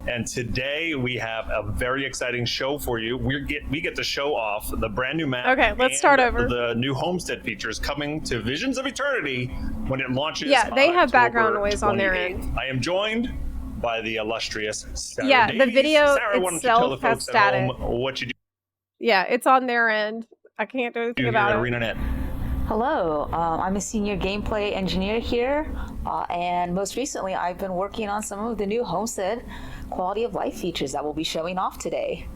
And today we have a very exciting show for you. We get to show off the brand new map. Okay, let's start over. The new Homestead features coming to Visions of Eternity when it launches. Yeah, they have October background noise on their 28th. end. I am joined by the illustrious Sarah Yeah, Davies. the video Sarah, why don't you tell the itself has folks at static. home what you do Yeah, it's on their end. I can't do anything here about at it. ArenaNet. Hello, I'm a senior gameplay engineer here, and most recently I've been working on some of the new Homestead quality of life features that we'll be showing off today.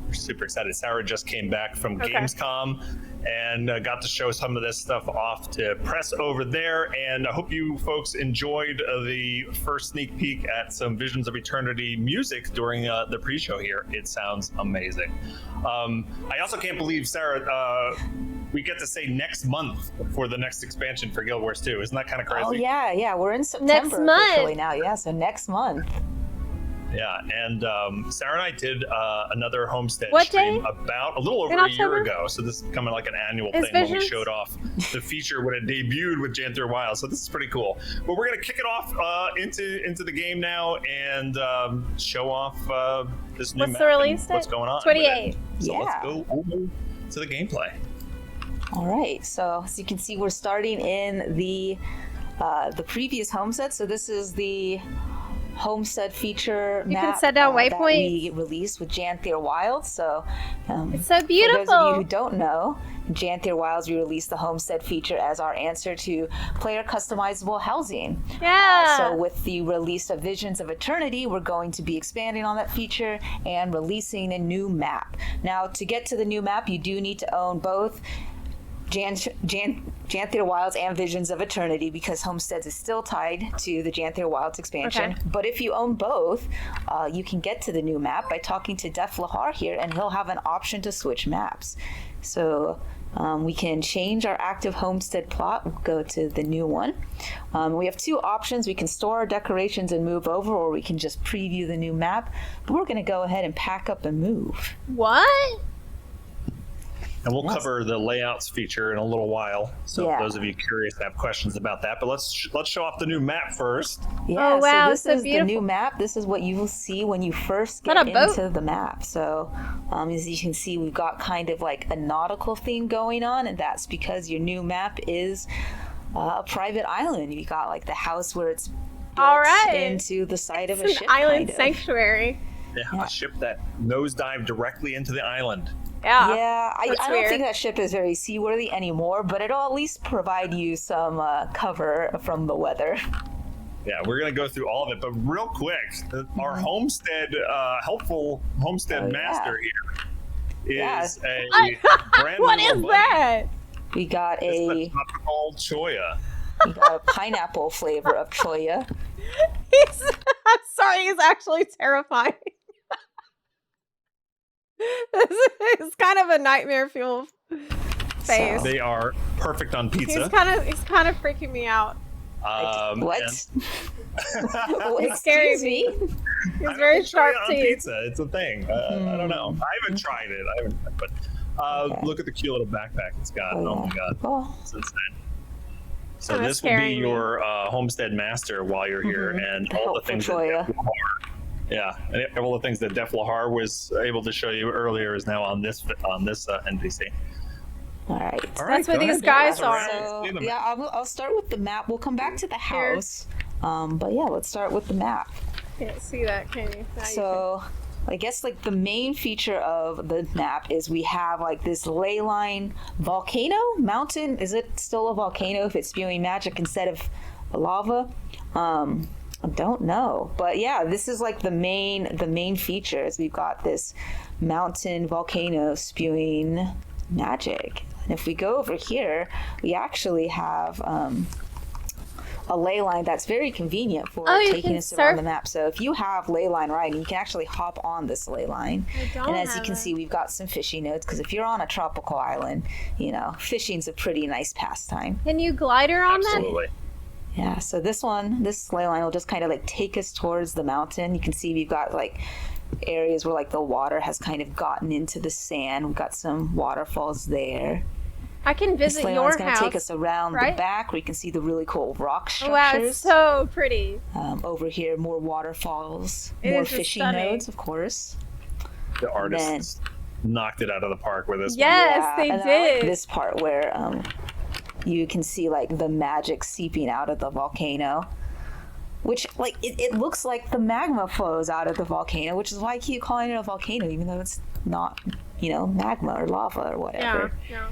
We're super excited. Sarah just came back from Okay. Gamescom and got to show some of this stuff off to press over there. And I hope you folks enjoyed the first sneak peek at some Visions of Eternity music during the pre-show here. It sounds amazing. I also can't believe, Sarah, we get to say next month for the next expansion for Guild Wars 2. Isn't that kind of crazy? Oh yeah, we're in September month. officially now. Yeah, so next month. Yeah, and Sarah and I did another Homestead What stream day? about a little over In a year October? ago. So this is becoming like an annual Is thing when we Visions? showed off the feature when it debuted with Janther Wild. So this is pretty cool. But we're gonna kick it off into the game now and show off this new What's map the release and what's date? going on. 28. with it. So Yeah. let's go over to the gameplay. All right, so as you can see, we're starting in the previous Homestead. So this is the Homestead feature You can map set down that we waypoints. released with Janther Wild. So It's so for beautiful. those of you who don't know, Janther Wilds, we released the Homestead feature as our answer to player customizable housing. Yeah. So with the release of Visions of Eternity, we're going to be expanding on that feature and releasing a new map. Now, to get to the new map, you do need to own both Janther Wilds and Visions of Eternity because Homesteads is still tied to the Janther Wilds expansion. Okay. But if you own both, you can get to the new map by talking to Def Lahar here, and he'll have an option to switch maps. So we can change our active Homestead plot. We'll go to the new one. We have two options. We can store our decorations and move over, or we can just preview the new map. But we're going to go ahead and pack up and move. What? And we'll Yes. cover the layouts feature in a little while. So Yeah. for those of you curious and have questions about that, but let's show off the new map first. Yeah, Oh, wow, so this so is the beautiful. new map. This is what you will see when you first Is that get a boat? into the map. So as you can see, we've got kind of like a nautical theme going on, and that's because your new map is a private island. You got like the house where it's built All right. into the side of a It's ship. an island kind of. sanctuary. Yeah, a ship that nosedived directly into the island. Yeah. Yeah, I That's don't weird. think that ship is very seaworthy anymore, but it'll at least provide you some cover from the weather. Yeah, we're gonna go through all of it, but real quick, our Homestead helpful Homestead Oh, yeah. master here is a brand What new is buddy. that? We got It's a the tropical choya. pineapple flavor of choya. I'm sorry, he's actually terrifying. It's kind of a nightmare fuel face. They are perfect on pizza. He's kind of freaking me out. What? It's scaring Excuse me. He's I very don't sharp try it on teeth. pizza. It's a thing. I don't know. I haven't tried it. But Okay. look at the cute little backpack it's got. Oh, Oh, my yeah. god, Oh, it's insane. So Kinda this will be scaring me. your Homestead master while you're here, and all the Helpful things that choya. Def Lahar, yeah, and all the things that Def Lahar was able to show you earlier is now on this NPC. all right. All right, That's where go these ahead, guys go are. around. So See the yeah, map. I'll start with the map. We'll come back to the Here. house. But yeah, let's start with the map. Can't see that, can you? Now you So I guess like the main feature of the map is we have like this ley line volcano mountain. Is it still a volcano if it's spewing magic instead of lava? I don't know, but yeah, this is like the main features. We've got this mountain volcano spewing magic, and if we go over here, we actually have a ley line that's very convenient for Oh, you taking can us around surf- the map. So if you have ley line riding, you can actually hop on this ley line. I don't And as you have can it. see, we've got some fishing notes because if you're on a tropical island, fishing's a pretty nice pastime. Can you glider on that? Absolutely. Yeah, so this ley line will just kind of like take us towards the mountain. You can see we've got like areas where like the water has kind of gotten into the sand. We've got some waterfalls there. I can This visit ley your line's going to house. take us around right? the back where you can see the really cool rock Oh, wow, structures. it's so pretty. Over here, more waterfalls, It more is just fishing stunning. nodes, of course. The artists knocked it out of the park with this Yes, Yeah, they and I like did. this part where you can see like the magic seeping out of the volcano, which like it looks like the magma flows out of the volcano, which is why I keep calling it a volcano, even though it's not, magma or lava or whatever. Yeah.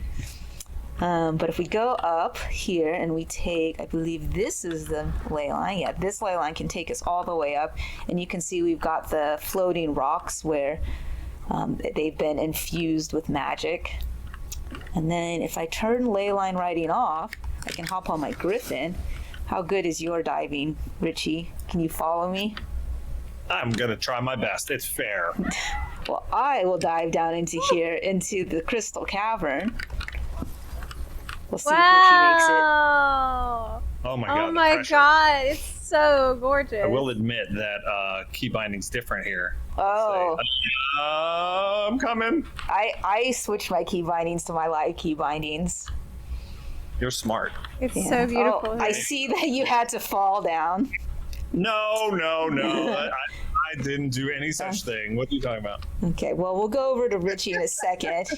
But if we go up here and we take, I believe this is the ley line. Yeah, this ley line can take us all the way up, and you can see we've got the floating rocks where they've been infused with magic. And then if I turn ley line riding off, I can hop on my griffin. How good is your diving, Richie? Can you follow me? I'm gonna try my best. It's fair. Well, I will dive down into here, into the crystal cavern. We'll see if Richie makes it. Wow. Oh my god. Oh the my pressure. god, it's so gorgeous. I will admit that key binding's different here. Oh, I'm coming. I switched my key bindings to my live key bindings. You're smart. It's Yeah. so beautiful. Oh, I see that you had to fall down. No. I didn't do any such thing. What are you talking about? Okay, well, we'll go over to Richie in a second.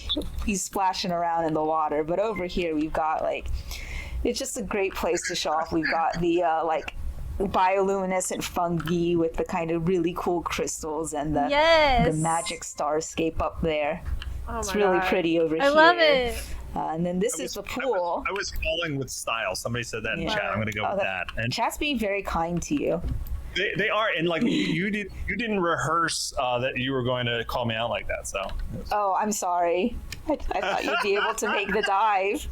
He's splashing around in the water, but over here we've got it's just a great place to show off. We've got the bioluminescent fungi with the kind of really cool crystals and the Yes. magic starscape up there. Oh It's my really God. pretty over here. I love it. And then this is the pool. I was falling with style. Somebody said that in Yeah. chat. I'm gonna go with that. And Chat's being very kind to you. they are, and you didn't rehearse that you were going to call me out like that. So Oh, I'm sorry. I thought you'd be able to make the dive.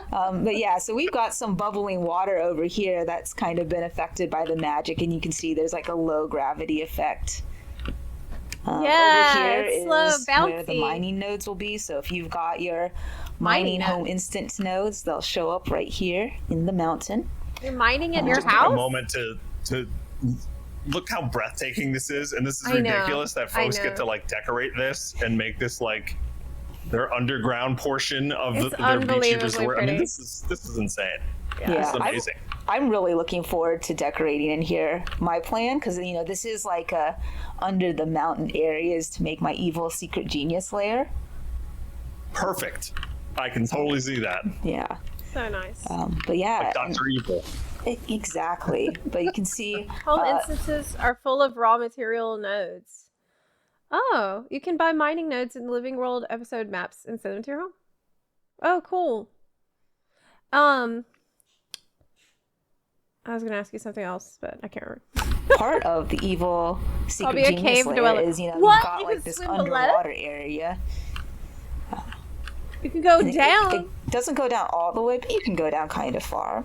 But yeah, so we've got some bubbling water over here that's kind of been affected by the magic, and you can see there's like a low gravity effect. Yeah, over here it's slow, is where the bouncy. mining nodes will be. So if you've got your Mining mining home nodes. instance nodes, they'll show up right here in the mountain. You're mining at your just take house? a moment to look how breathtaking this is, and this is I know, ridiculous that I folks know. get to decorate this and make this their underground portion of It's their beachy unbelievably resort. I mean, pretty. this is insane. Yeah, This is amazing. I'm really looking forward to decorating in here. My plan, because this is like a under the mountain area, is to make my evil secret genius lair. Perfect. I can totally see that. Yeah. So nice. But yeah, Dr. Evil. exactly. But you can see Home instances are full of raw material nodes. Oh, you can buy mining nodes in Living World episode maps and send them to your home. Oh, cool. I was gonna ask you something else, but I can't remember. part of the evil secret be a genius cave lair dweller. is you've What? got You like can this swim below? underwater area. You can go And down. It doesn't go down all the way, but you can go down kind of far.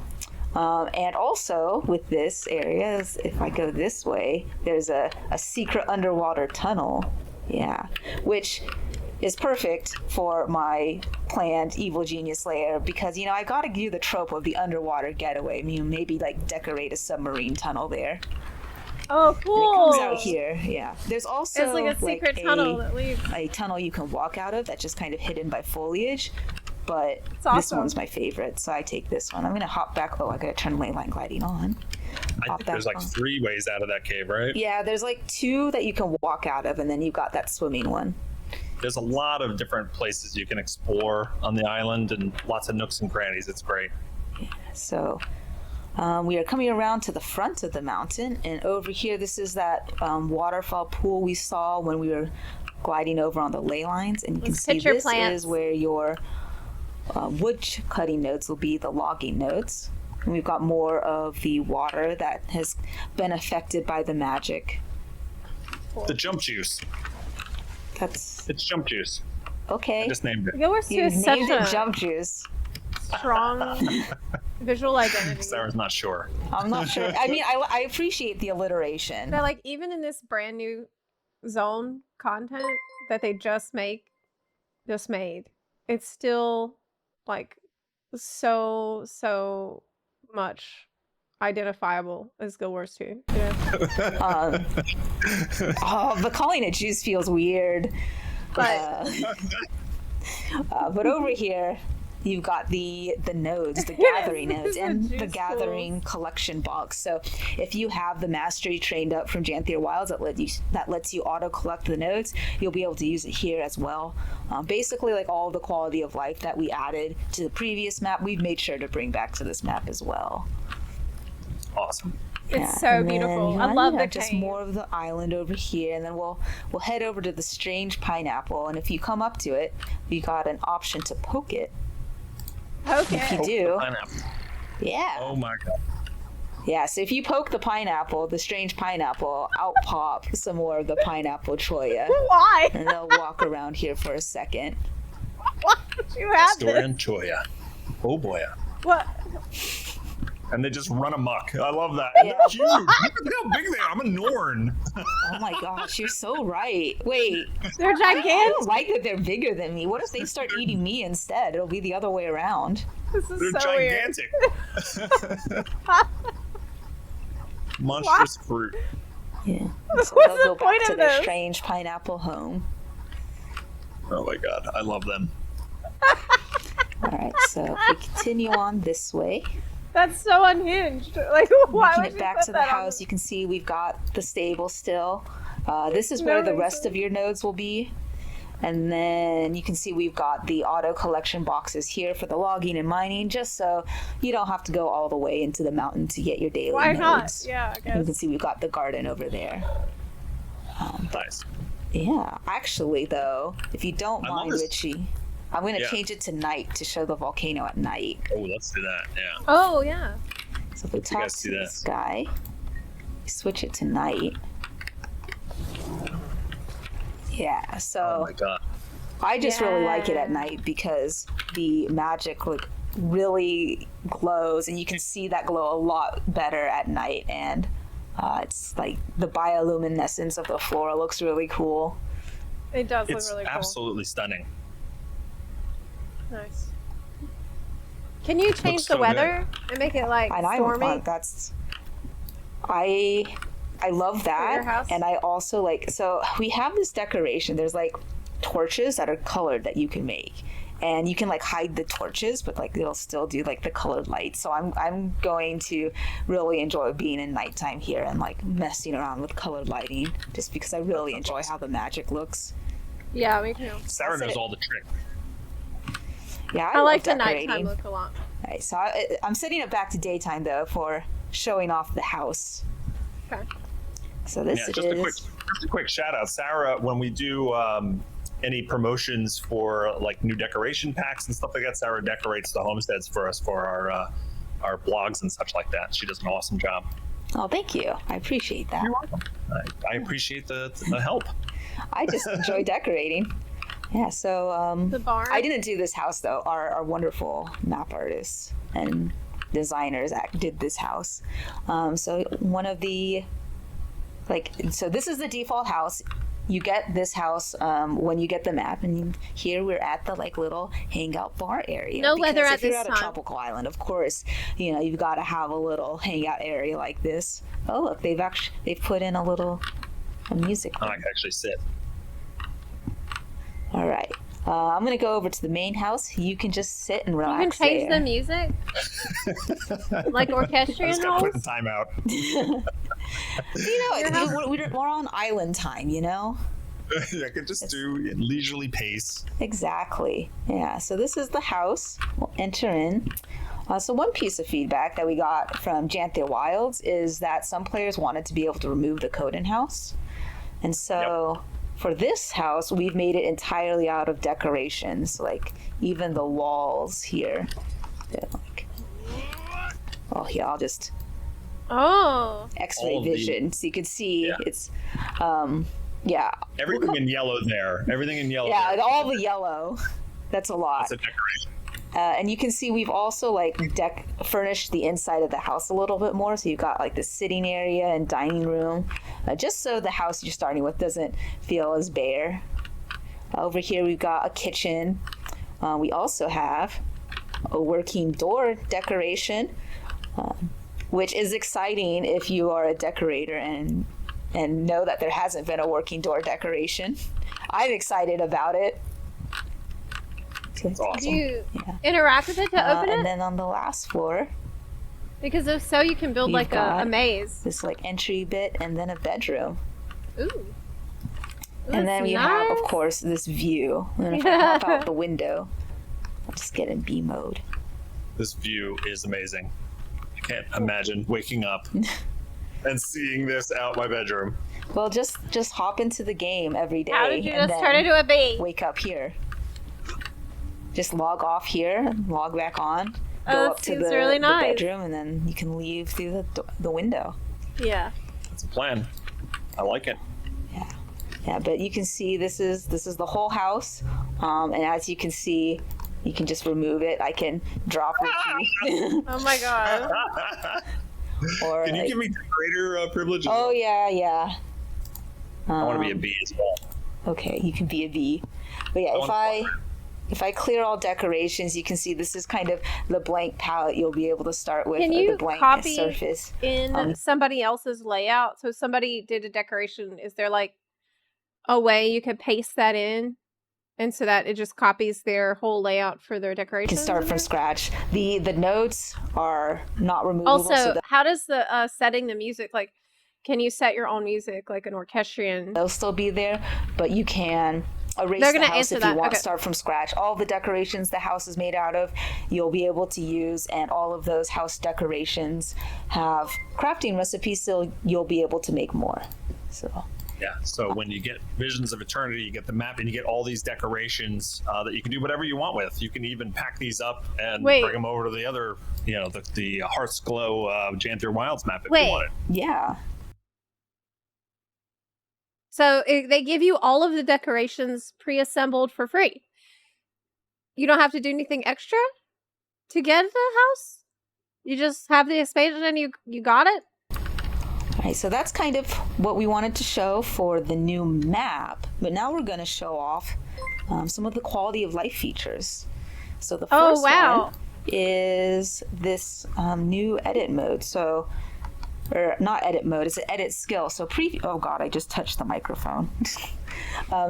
And also with this area, if I go this way, there's a secret underwater tunnel. Yeah, which is perfect for my planned evil genius lair because I got to do the trope of the underwater getaway. I mean, maybe decorate a submarine tunnel there. Oh, And cool. it comes out here. Yeah, there's also It's like a secret tunnel that leads. a tunnel you can walk out of that's just kind of hidden by foliage. But this awesome. one's my favorite, so I take this one. I'm gonna hop back. Oh, I gotta turn ley line gliding on. I Hop think there's back on. 3 ways out of that cave, right? Yeah, there's 2 that you can walk out of, and then you've got that swimming one. There's a lot of different places you can explore on the island and lots of nooks and crannies. It's great. So we are coming around to the front of the mountain, and over here, this is that waterfall pool we saw when we were gliding over on the ley lines, and you can Let's see picture this plants. is where your wood cutting nodes will be the logging nodes. And we've got more of the water that has been affected by the magic. The jump juice. That's It's jump juice. okay. I just named it. Gilworth You is such named it a jump juice. strong visual identity. Sarah's not sure. I'm not sure. I mean, I appreciate the alliteration. That even in this brand new zone content that they just made, it's still so much identifiable as Gilworth too. Yeah. But calling it juice feels weird. But But over here, you've got the nodes, the Yes, gathering nodes, the and the juice gathering collection box. So if you have the mastery trained up from Janthier Wilds that lets you auto collect the nodes, you'll be able to use it here as well. Basically, like all the quality of life that we added to the previous map, we've made sure to bring back to this map as well. Awesome. It's so and beautiful. Then, I love the just cave. more of the island over here, and then we'll head over to the strange pineapple. And if you come up to it, you got an option to poke it. Okay. If you Poke the do, pineapple. yeah. Oh my god. Yeah, so if you poke the pineapple, the strange pineapple, out pop some more of the pineapple choya. Why? And they'll walk around here for a second. Why would you have Store this? and choya. Oh boy. What? And they just run amok. I love that. And Yeah. they're huge. Look how big they are. I'm a Norn. Oh my gosh, you're so right. Wait, They're I gigantic. don't like that they're bigger than me. What if they start eating me instead? It'll be the other way around. This is They're so weird. gigantic. Monstrous fruit. Yeah. So What's they'll the go back point to of their this? strange pineapple home. Oh my god. I love them. All right, so if we continue on this way, That's so unhinged. Like, why making would it you back put to the that house, on you can see we've got the stable still. This is No where the reason. rest of your nodes will be. And then you can see we've got the auto collection boxes here for the logging and mining, just so you don't have to go all the way into the mountain to get your daily Why nodes. not? Yeah, I And you can guess. see we've got the garden over there. Nice. Yeah, actually though, if you don't I love mind, this. Richie, I'm going to Yeah. change it to night to show the volcano at night. Oh, let's do that. Yeah. Oh, yeah. So if we you talk guys to see that. this guy, switch it to night. Yeah, so Oh my god. I just really like it at Yeah. night because the magic like really glows, and you can see that glow a lot better at night. And it's like the bioluminescence of the flora looks really cool. It does It's look really cool. absolutely stunning. Nice. Can you change so the weather and make it like And stormy? I love your that, house? and I also like. So we have this decoration. There's like torches that are colored that you can make, and you can like hide the torches, but like it'll still do like the colored lights. So I'm going to really enjoy being in nighttime here and like messing around with colored lighting, just because I really enjoy how the magic looks. Yeah, me too. Sarah said knows it. all the tricks. Yeah, I like the love decorating. nighttime look a lot. Right, so I'm setting it back to daytime though for showing off the house. Okay. So this Yeah, is just a quick shout out, Sarah. When we do any promotions for like new decoration packs and stuff like that, Sarah decorates the homesteads for us for our blogs and such like that. She does an awesome job. Oh, thank you. I appreciate that. You're welcome. I appreciate the help. I just enjoy decorating. Yeah, so The barn. I didn't do this house though. Our wonderful map artists and designers did this house. So one of the so this is the default house. You get this house when you get the map, and here we're at the like little hangout bar area. No Because weather at if you're this at a time. tropical island, of course, you've got to have a little hangout area like this. Oh look, they've put in a music. I can actually sit. All right. I'm going to go over to the main house. You can just sit and You relax can change there. the music, like I orchestrion just got put in rolls. timeout. We're on island time, I could just do leisurely pace. Exactly. Yeah, so this is the house. We'll enter in. So one piece of feedback that we got from Janthier Wilds is that some players wanted to be able to remove the code in house. And so for this house, we've made it entirely out of decorations, like even the walls here. They're like, oh yeah, I'll just Oh, X-ray All the- vision so you can see Yeah. it's yeah. Everything in yellow there. Everything in yellow. Yeah, there. all the yellow. That's a lot. It's a decoration. And you can see we've also like furnished the inside of the house a little bit more. So you've got like the sitting area and dining room, just so the house you're starting with doesn't feel as bare. Over here we've got a kitchen. We also have a working door decoration, which is exciting if you are a decorator and know that there hasn't been a working door decoration. I'm excited about it. It's Do awesome. you interact with it to open And it? then on the last floor, Because if so, you can build We've like a got maze. this like entry bit and then a bedroom. Ooh. And then we have, of nice. course, this view. And then if I hop out the window, I'll just get in B mode. This view is amazing. I can't imagine waking up and seeing this out my bedroom. Well, just hop into the game every day. How did you and just then turn into a bee? wake up here. Just log off here, log back on, Oh, go that up to seems the, really the nice. bedroom, and then you can leave through the window. Yeah. That's a plan. I like it. Yeah, but you can see this is the whole house, and as you can see, you can just remove it. I can drop the key, Oh my god. or Can you like, give me greater privileges? oh yeah. I want to be a bee as well. Okay, you can be a bee. But yeah, if I clear all decorations, you can see this is kind of the blank palette you'll be able to start with, Can or you the blank copy surface. in somebody else's layout? So if somebody did a decoration, is there like a way you could paste that in? And so that it just copies their whole layout for their You decorations? can start in from there? scratch. The notes are not removable. Also, so how does the setting the music, like, can you set your own music like an orchestrion? they'll still be there, but you can erase They're the gonna house answer if that. you want. Okay. Start from scratch. All the decorations the house is made out of, you'll be able to use, and all of those house decorations have crafting recipes, so you'll be able to make more. So Yeah. So when you get Visions of Eternity, you get the map and you get all these decorations that you can do whatever you want with. You can even pack these up and Wait. bring them over to the other, the Hearth's Glow Janther Wilds map if Wait. you want it. yeah, So they give you all of the decorations pre-assembled for free. You don't have to do anything extra to get the house. You just have the expansion and you got it. all right. So that's kind of what we wanted to show for the new map. But now we're going to show off some of the quality of life features. So the Oh, first wow. one is this new edit mode. So, or not edit mode, it's an edit skill. So oh god, I just touched the microphone.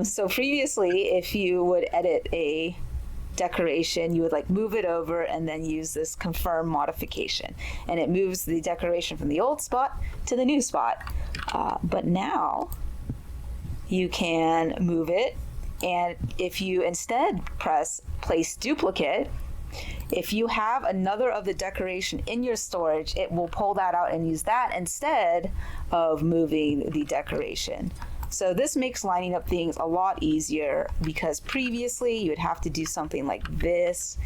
So previously, if you would edit a decoration, you would like move it over and then use this confirm modification, and it moves the decoration from the old spot to the new spot. But now you can move it, and if you instead press place duplicate, if you have another of the decoration in your storage, it will pull that out and use that instead of moving the decoration. So this makes lining up things a lot easier, because previously you would have to do something like this,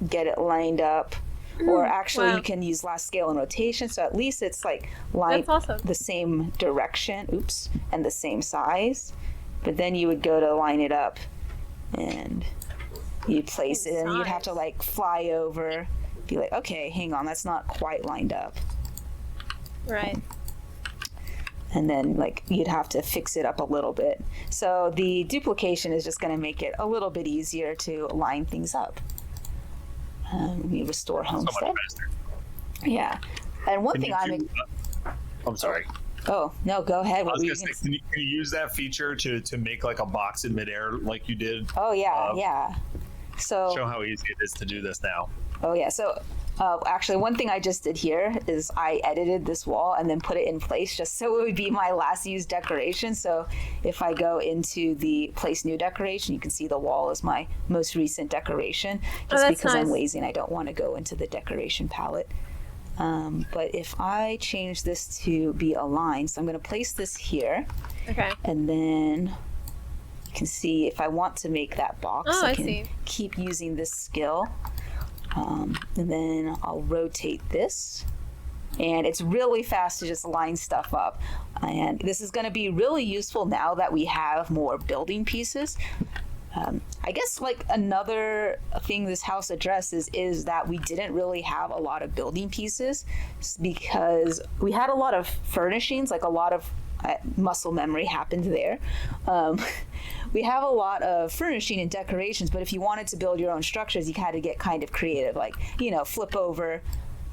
get it lined up, or actually wow. you can use last scale and rotation, so at least it's like lined That's awesome. the same direction, and the same size. But then you would go to line it up and you'd place it, and you'd have to like fly over, be like, okay, hang on, that's not quite lined up. Right. And then like you'd have to fix it up a little bit. So the duplication is just going to make it a little bit easier to line things up. We restore So Homestead. much faster. Yeah. And one thing I'm sorry. oh no, go ahead. I What was were you gonna gonna say, can you use that feature to make like a box in midair like you did? Oh yeah. So Show how easy it is to do this now. oh yeah. So actually, one thing I just did here is I edited this wall and then put it in place just so it would be my last used decoration. So if I go into the place new decoration, you can see the wall is my most recent decoration, just that's because I'm nice. lazy and I don't want to go into the decoration palette. But if I change this to be aligned, so I'm going to place this here, Okay. and then you can see if I want to make that box, Oh, I can see. keep using this skill. And then I'll rotate this, and it's really fast to just line stuff up. And this is going to be really useful now that we have more building pieces. I guess like another thing this house addresses is that we didn't really have a lot of building pieces, because we had a lot of furnishings, like a lot of muscle memory happened there. We have a lot of furnishing and decorations, but if you wanted to build your own structures, you had to get kind of creative, like, flip over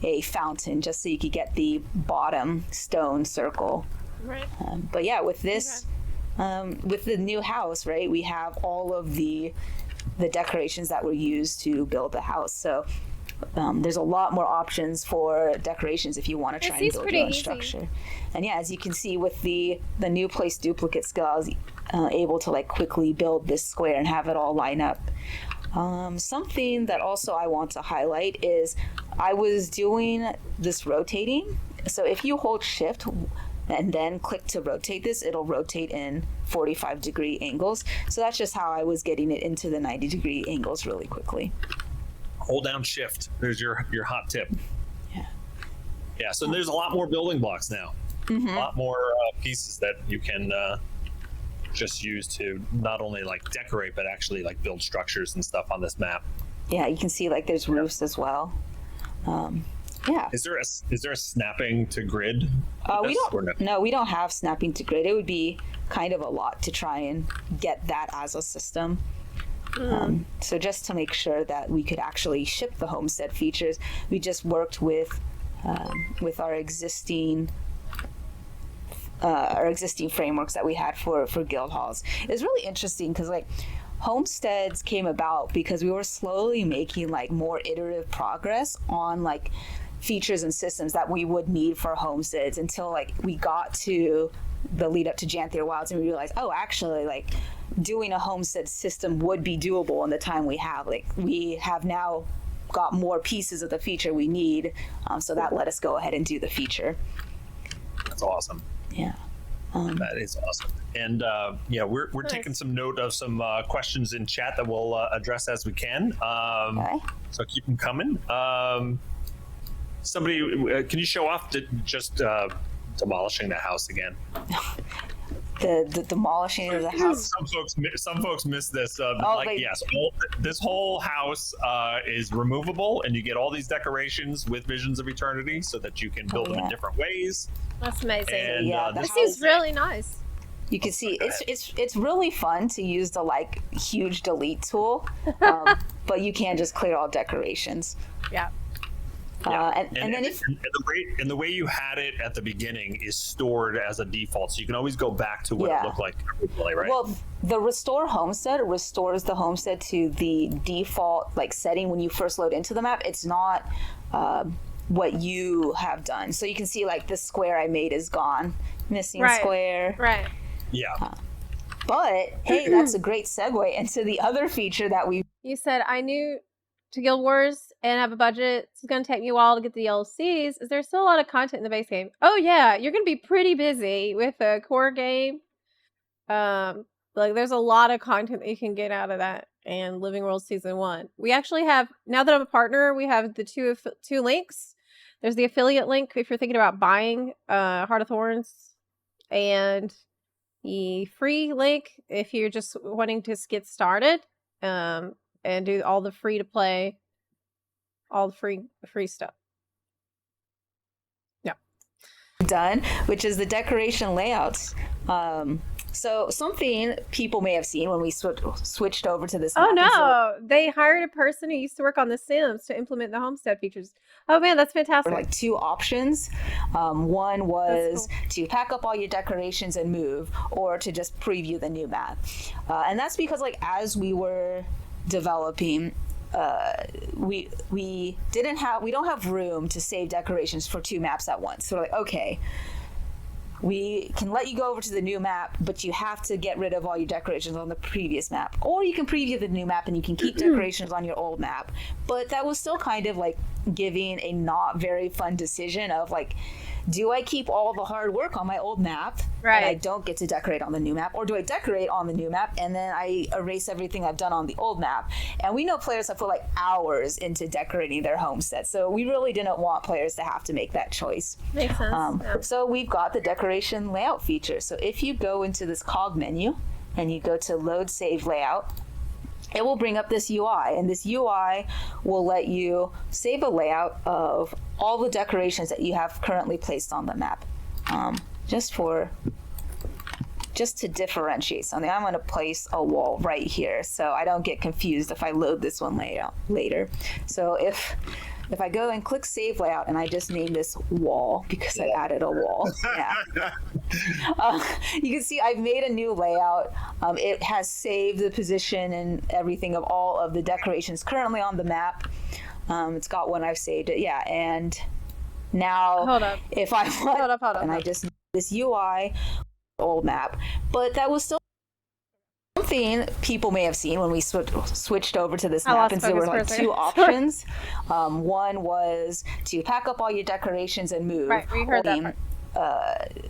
a fountain just so you could get the bottom stone circle. Right. But yeah, with this, with the new house, right, we have all of the the decorations that were used to build the house. So there's a lot more options for decorations if you want to try and build your own structure. And yeah, as you can see with the new place duplicate skill, I was able to like quickly build this square and have it all line up. Something that also I want to highlight is I was doing this rotating. So if you hold shift and then click to rotate this, it'll rotate in 45-degree angles. So that's just how I was getting it into the 90-degree angles really quickly. Hold down shift. There's your hot tip. Yeah. Yeah, so there's a lot more building blocks now. A lot more pieces that you can just use to not only like decorate, but actually like build structures and stuff on this map. Yeah, you can see like there's roofs as well. Yeah. Is there a snapping to grid? We don't have snapping to grid. It would be kind of a lot to try and get that as a system. So just to make sure that we could actually ship the homestead features, we just worked with our existing frameworks that we had for guild halls. It's really interesting because like homesteads came about because we were slowly making like more iterative progress on like features and systems that we would need for homesteads until like we got to the lead up to Janthia Wilds and we realized, oh, actually like doing a homestead system would be doable in the time we have. Like we have now got more pieces of the feature we need, so that let us go ahead and do the feature. That's awesome. Yeah. That is awesome. And yeah, we're taking some note of some questions in chat that we'll address as we can. Okay. So keep them coming. Somebody, can you show off just demolishing the house again? The demolishing of the house. Some folks miss this. Yes, this whole house is removable, and you get all these decorations with Visions of Eternity, so that you can build them in different ways. That's amazing. And, Yeah, This seems really nice. You can see it's really fun to use the like huge delete tool, but you can just clear all decorations. Yeah. And then the way you had it at the beginning is stored as a default, so you can always go back to what it looked like originally, right? Well, the restore homestead restores the homestead to the default like setting when you first load into the map. It's not what you have done. So you can see like this square I made is gone, missing square. Right. Yeah. But hey, that's a great segue into the other feature that we. You said I knew to Guild Wars and have a budget. It's going to take me a while to get the DLCs. Is there still a lot of content in the base game? Oh yeah, you're going to be pretty busy with a core game. Like there's a lot of content that you can get out of that and Living World Season 1. We actually have, now that I'm a partner, we have the two links. There's the affiliate link if you're thinking about buying Heart of Thorns, and the free link if you're just wanting to get started and do all the free to play, all the free stuff. Yeah. Done, which is the decoration layouts. So something people may have seen when we switched over to this. Oh no, they hired a person who used to work on The Sims to implement the homestead features. Oh man, that's fantastic. Like two options. One was to pack up all your decorations and move, or to just preview the new map. And that's because like as we were developing, we don't have room to save decorations for two maps at once. So we're like, okay, we can let you go over to the new map, but you have to get rid of all your decorations on the previous map. Or you can preview the new map and you can keep decorations on your old map. But that was still kind of like giving a not very fun decision of like, do I keep all the hard work on my old map and I don't get to decorate on the new map? Or do I decorate on the new map and then I erase everything I've done on the old map? And we know players have put like hours into decorating their homestead. So we really didn't want players to have to make that choice. Makes sense. So we've got the decoration layout feature. So if you go into this cog menu and you go to load save layout, it will bring up this UI, and this UI will let you save a layout of all the decorations that you have currently placed on the map. Just to differentiate something, I'm going to place a wall right here so I don't get confused if I load this one layout later. So if I go and click save layout and I just name this wall because I added a wall. Yeah. You can see I've made a new layout. It has saved the position and everything of all of the decorations currently on the map. It's got one I've saved it. Yeah, and now Hold up. if I want, Hold up. and I just this UI old map, but that was still something people may have seen when we switched over to this map, and so there were like two options. One was to pack up all your decorations and move. Right, we heard that part.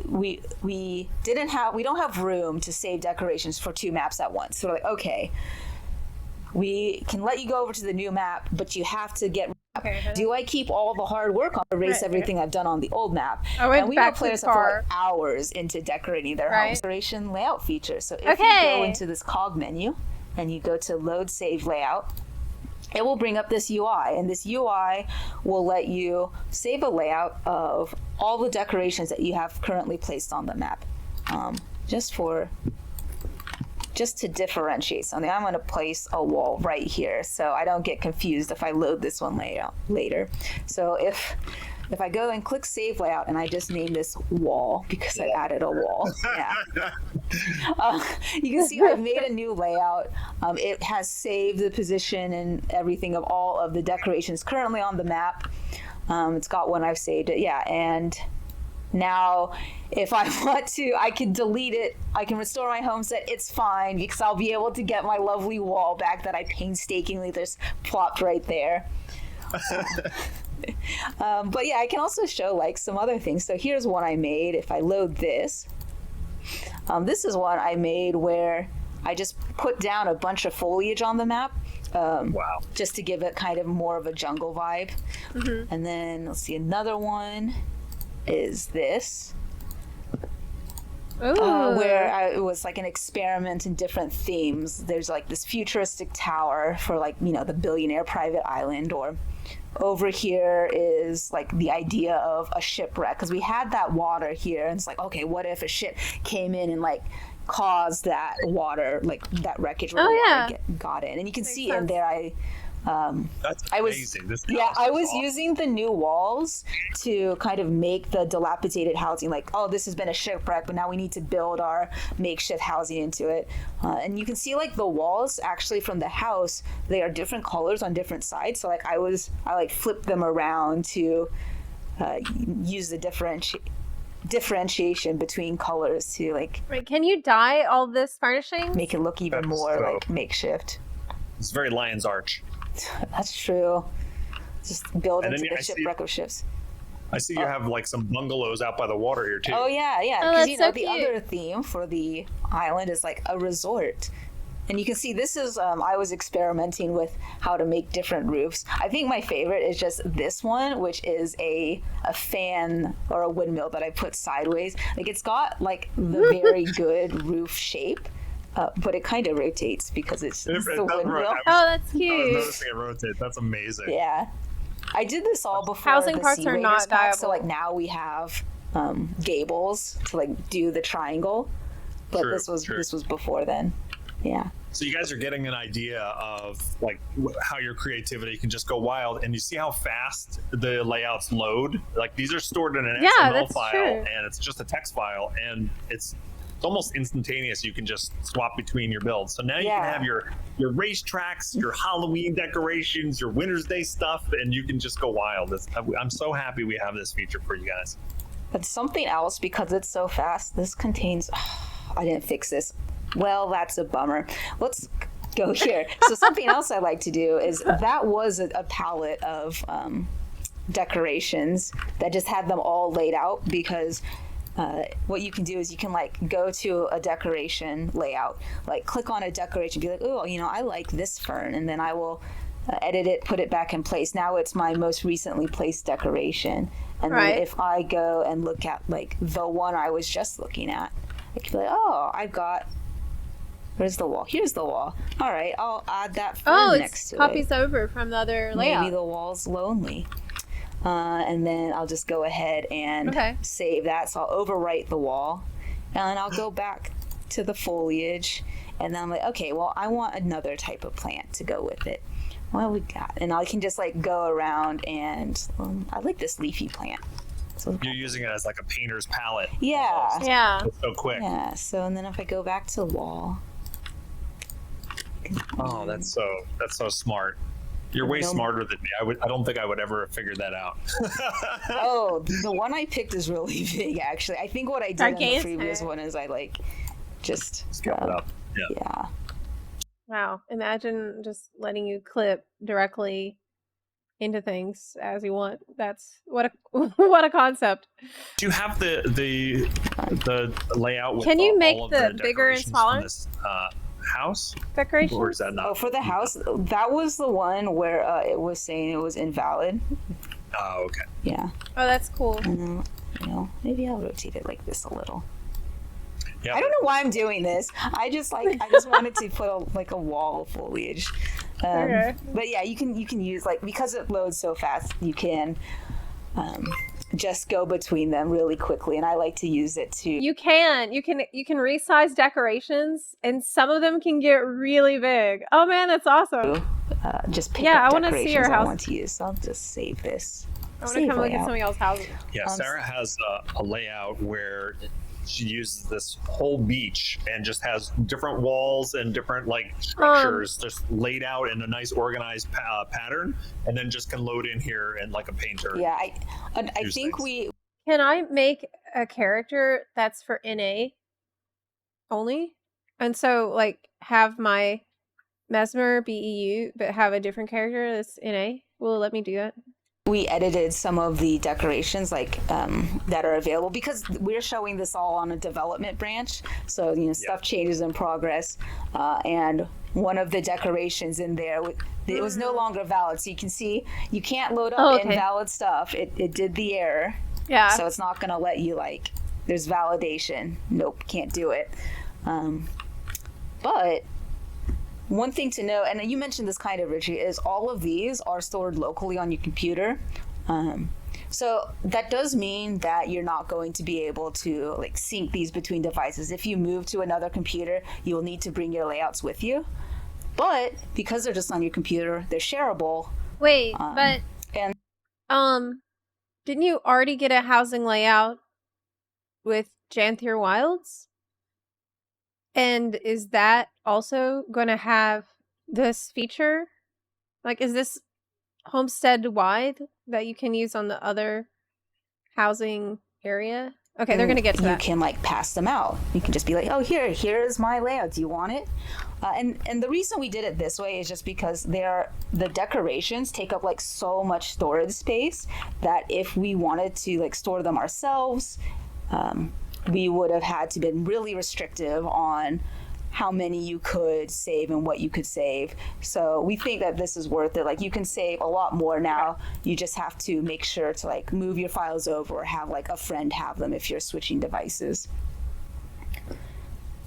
We don't have room to save decorations for two maps at once. So we're like, okay, we can let you go over to the new map, but you have to get. Okay. Do I keep all the hard work on erase everything I've done on the old map? And we know players have put like hours into decorating their home decoration layout features. So if you go into this cog menu and you go to load save layout, it will bring up this UI, and this UI will let you save a layout of all the decorations that you have currently placed on the map, just to differentiate something. I'm going to place a wall right here so I don't get confused if I load this one layout later. So if I go and click save layout and I just name this wall because I added a wall. Yeah. You can see I've made a new layout. It has saved the position and everything of all of the decorations currently on the map. It's got one I've saved it. Yeah, and now if I want to, I can delete it. I can restore my homestead. It's fine because I'll be able to get my lovely wall back that I painstakingly just plopped right there. But yeah, I can also show like some other things. So here's one I made. If I load this, this is one I made where I just put down a bunch of foliage on the map. Wow. Just to give it kind of more of a jungle vibe. Mm-hmm. And then let's see, another one is this. Where it was like an experiment in different themes. There's like this futuristic tower for like, the billionaire private island, or over here is like the idea of a shipwreck, because we had that water here, and it's like, okay, what if a ship came in and like caused that water, like that wreckage where water got in. And you can see sense. In there that's amazing. I was using the new walls to kind of make the dilapidated housing like, oh, this has been a shipwreck, but now we need to build our makeshift housing into it. And you can see like the walls actually from the house, they are different colors on different sides. So like I flipped them around to use the differentiation between colors to like. Right. Can you dye all this furnishing? Make it look even more like makeshift. It's very Lion's Arch. That's true. Just build into the shipwreck of ships. I see you have like some bungalows out by the water here too. Oh yeah. Because the other theme for the island is like a resort. And you can see this is, I was experimenting with how to make different roofs. I think my favorite is just this one, which is a fan or a windmill that I put sideways. Like it's got like the very good roof shape. But it kind of rotates because it's the windmill. That's cute. I was noticing it rotate. That's amazing. Yeah. I did this all before housing the parts Sea are Raiders not pack, viable. so like now we have gables to like do the triangle. But this was before then. Yeah. So you guys are getting an idea of like how your creativity can just go wild, and you see how fast the layouts load. Like these are stored in an XML file, and it's just a text file, and it's almost instantaneous. You can just swap between your builds. So now you can have your racetracks, your Halloween decorations, your Winter's Day stuff, and you can just go wild. I'm so happy we have this feature for you guys. But something else, because it's so fast, this contains... I didn't fix this. Well, that's a bummer. Let's go here. So something else I like to do is that was a palette of decorations that just had them all laid out, because what you can do is you can like go to a decoration layout, like click on a decoration, be like, oh, I like this fern, and then I will edit it, put it back in place. Now it's my most recently placed decoration. And then if I go and look at like the one I was just looking at, I can be like, oh, I've got, where's the wall? Here's the wall. All right, I'll add that fern next to it. Oh, it copies over from the other layout. Maybe the wall's lonely. And then I'll just go ahead and save that. So I'll overwrite the wall, and I'll go back to the foliage, and then I'm like, okay, well, I want another type of plant to go with it. What we got? And I can just like go around and I like this leafy plant. So You're using it as like a painter's palette. yeah. almost. Yeah. It's so quick. Yeah. So and then if I go back to wall. Oh, that's so smart. You're way No. smarter than me. I don't think I would ever have figured that out. Oh, the one I picked is really big, actually. I think what I did in the Gigantic. previous one is I like just Scale it up. Yeah. yeah. Wow. Imagine just letting you clip directly into things as you want. That's what a what a concept. Do you have the layout with Can you make all of the the bigger and decorations smaller? from this house? Decorations. Or is that not? Oh, for the house, that was the one where it was saying it was invalid. Oh, okay. Yeah. Oh, that's cool. And then, maybe I'll rotate it like this a little. Yeah. I don't know why I'm doing this. I just wanted to put a wall of foliage. Okay. But yeah, you can use because it loads so fast, you can just go between them really quickly, and I like to use it to. You can resize decorations, and some of them can get really big. Oh man, that's awesome. Just pick Yeah, up I wanna see your decorations I house. want to use. So I'll just save this. I want to Save come look at layout. some of y'all's houses. Yeah, Sarah has a layout where she uses this whole beach and just has different walls and different structures just laid out in a nice organized pattern, and then just can load in here and like a painter. Yeah, I Use think things. Can I make a character that's for NA only? And so have my Mesmer be EU, but have a different character that's NA? Will it let me do that? we edited some of the decorations that are available because we're showing this all on a development branch. So stuff changes in progress, and one of the decorations in there it was no longer valid. So you can see you can't load up invalid stuff. It did the error. Yeah. So it's not going to let you there's validation. Nope, can't do it. But one thing to know, and you mentioned this kind of, Richie, is all of these are stored locally on your computer. So that does mean that you're not going to be able to sync these between devices. If you move to another computer, you'll need to bring your layouts with you. But because they're just on your computer, they're shareable. Wait, and didn't you already get a housing layout with Janthier Wilds? And is that also going to have this feature? Is this Homestead wide that you can use on the other housing area? Okay, they're going to get to that. You can pass them out. You can just be oh, here's my layout. Do you want it? And the reason we did it this way is just because the decorations take up so much storage space that if we wanted to store them ourselves, we would have had to been really restrictive on how many you could save and what you could save. So we think that this is worth it. You can save a lot more now. You just have to make sure to move your files over or have a friend have them if you're switching devices.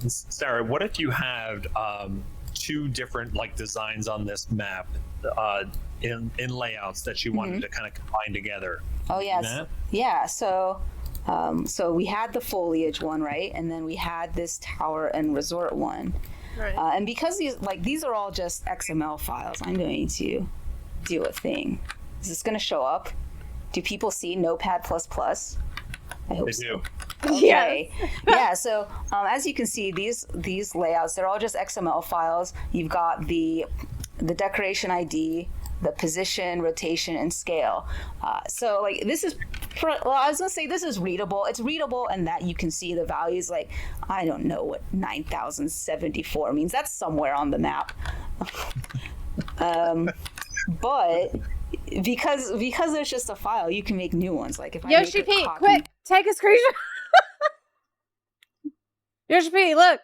Sarah, what if you had two different designs on this map in layouts that you wanted to kind of combine together? Oh yes, Matt? yeah. So we had the foliage one, right? And then we had this tower and resort one. Right. And because these are all just XML files, I'm going to do a thing. Is this going to show up? Do people see Notepad++? I hope They so. do. Okay. Yeah. So as you can see, these layouts, they're all just XML files. You've got the decoration ID, the position, rotation, and scale. So this is, I was gonna say this is readable. It's readable in that you can see the values. I don't know what 9,074 means. That's somewhere on the map. But because there's just a file, you can make new ones. If I Yoshi make a P, copy- quick, take a screenshot. Yoshi P, look,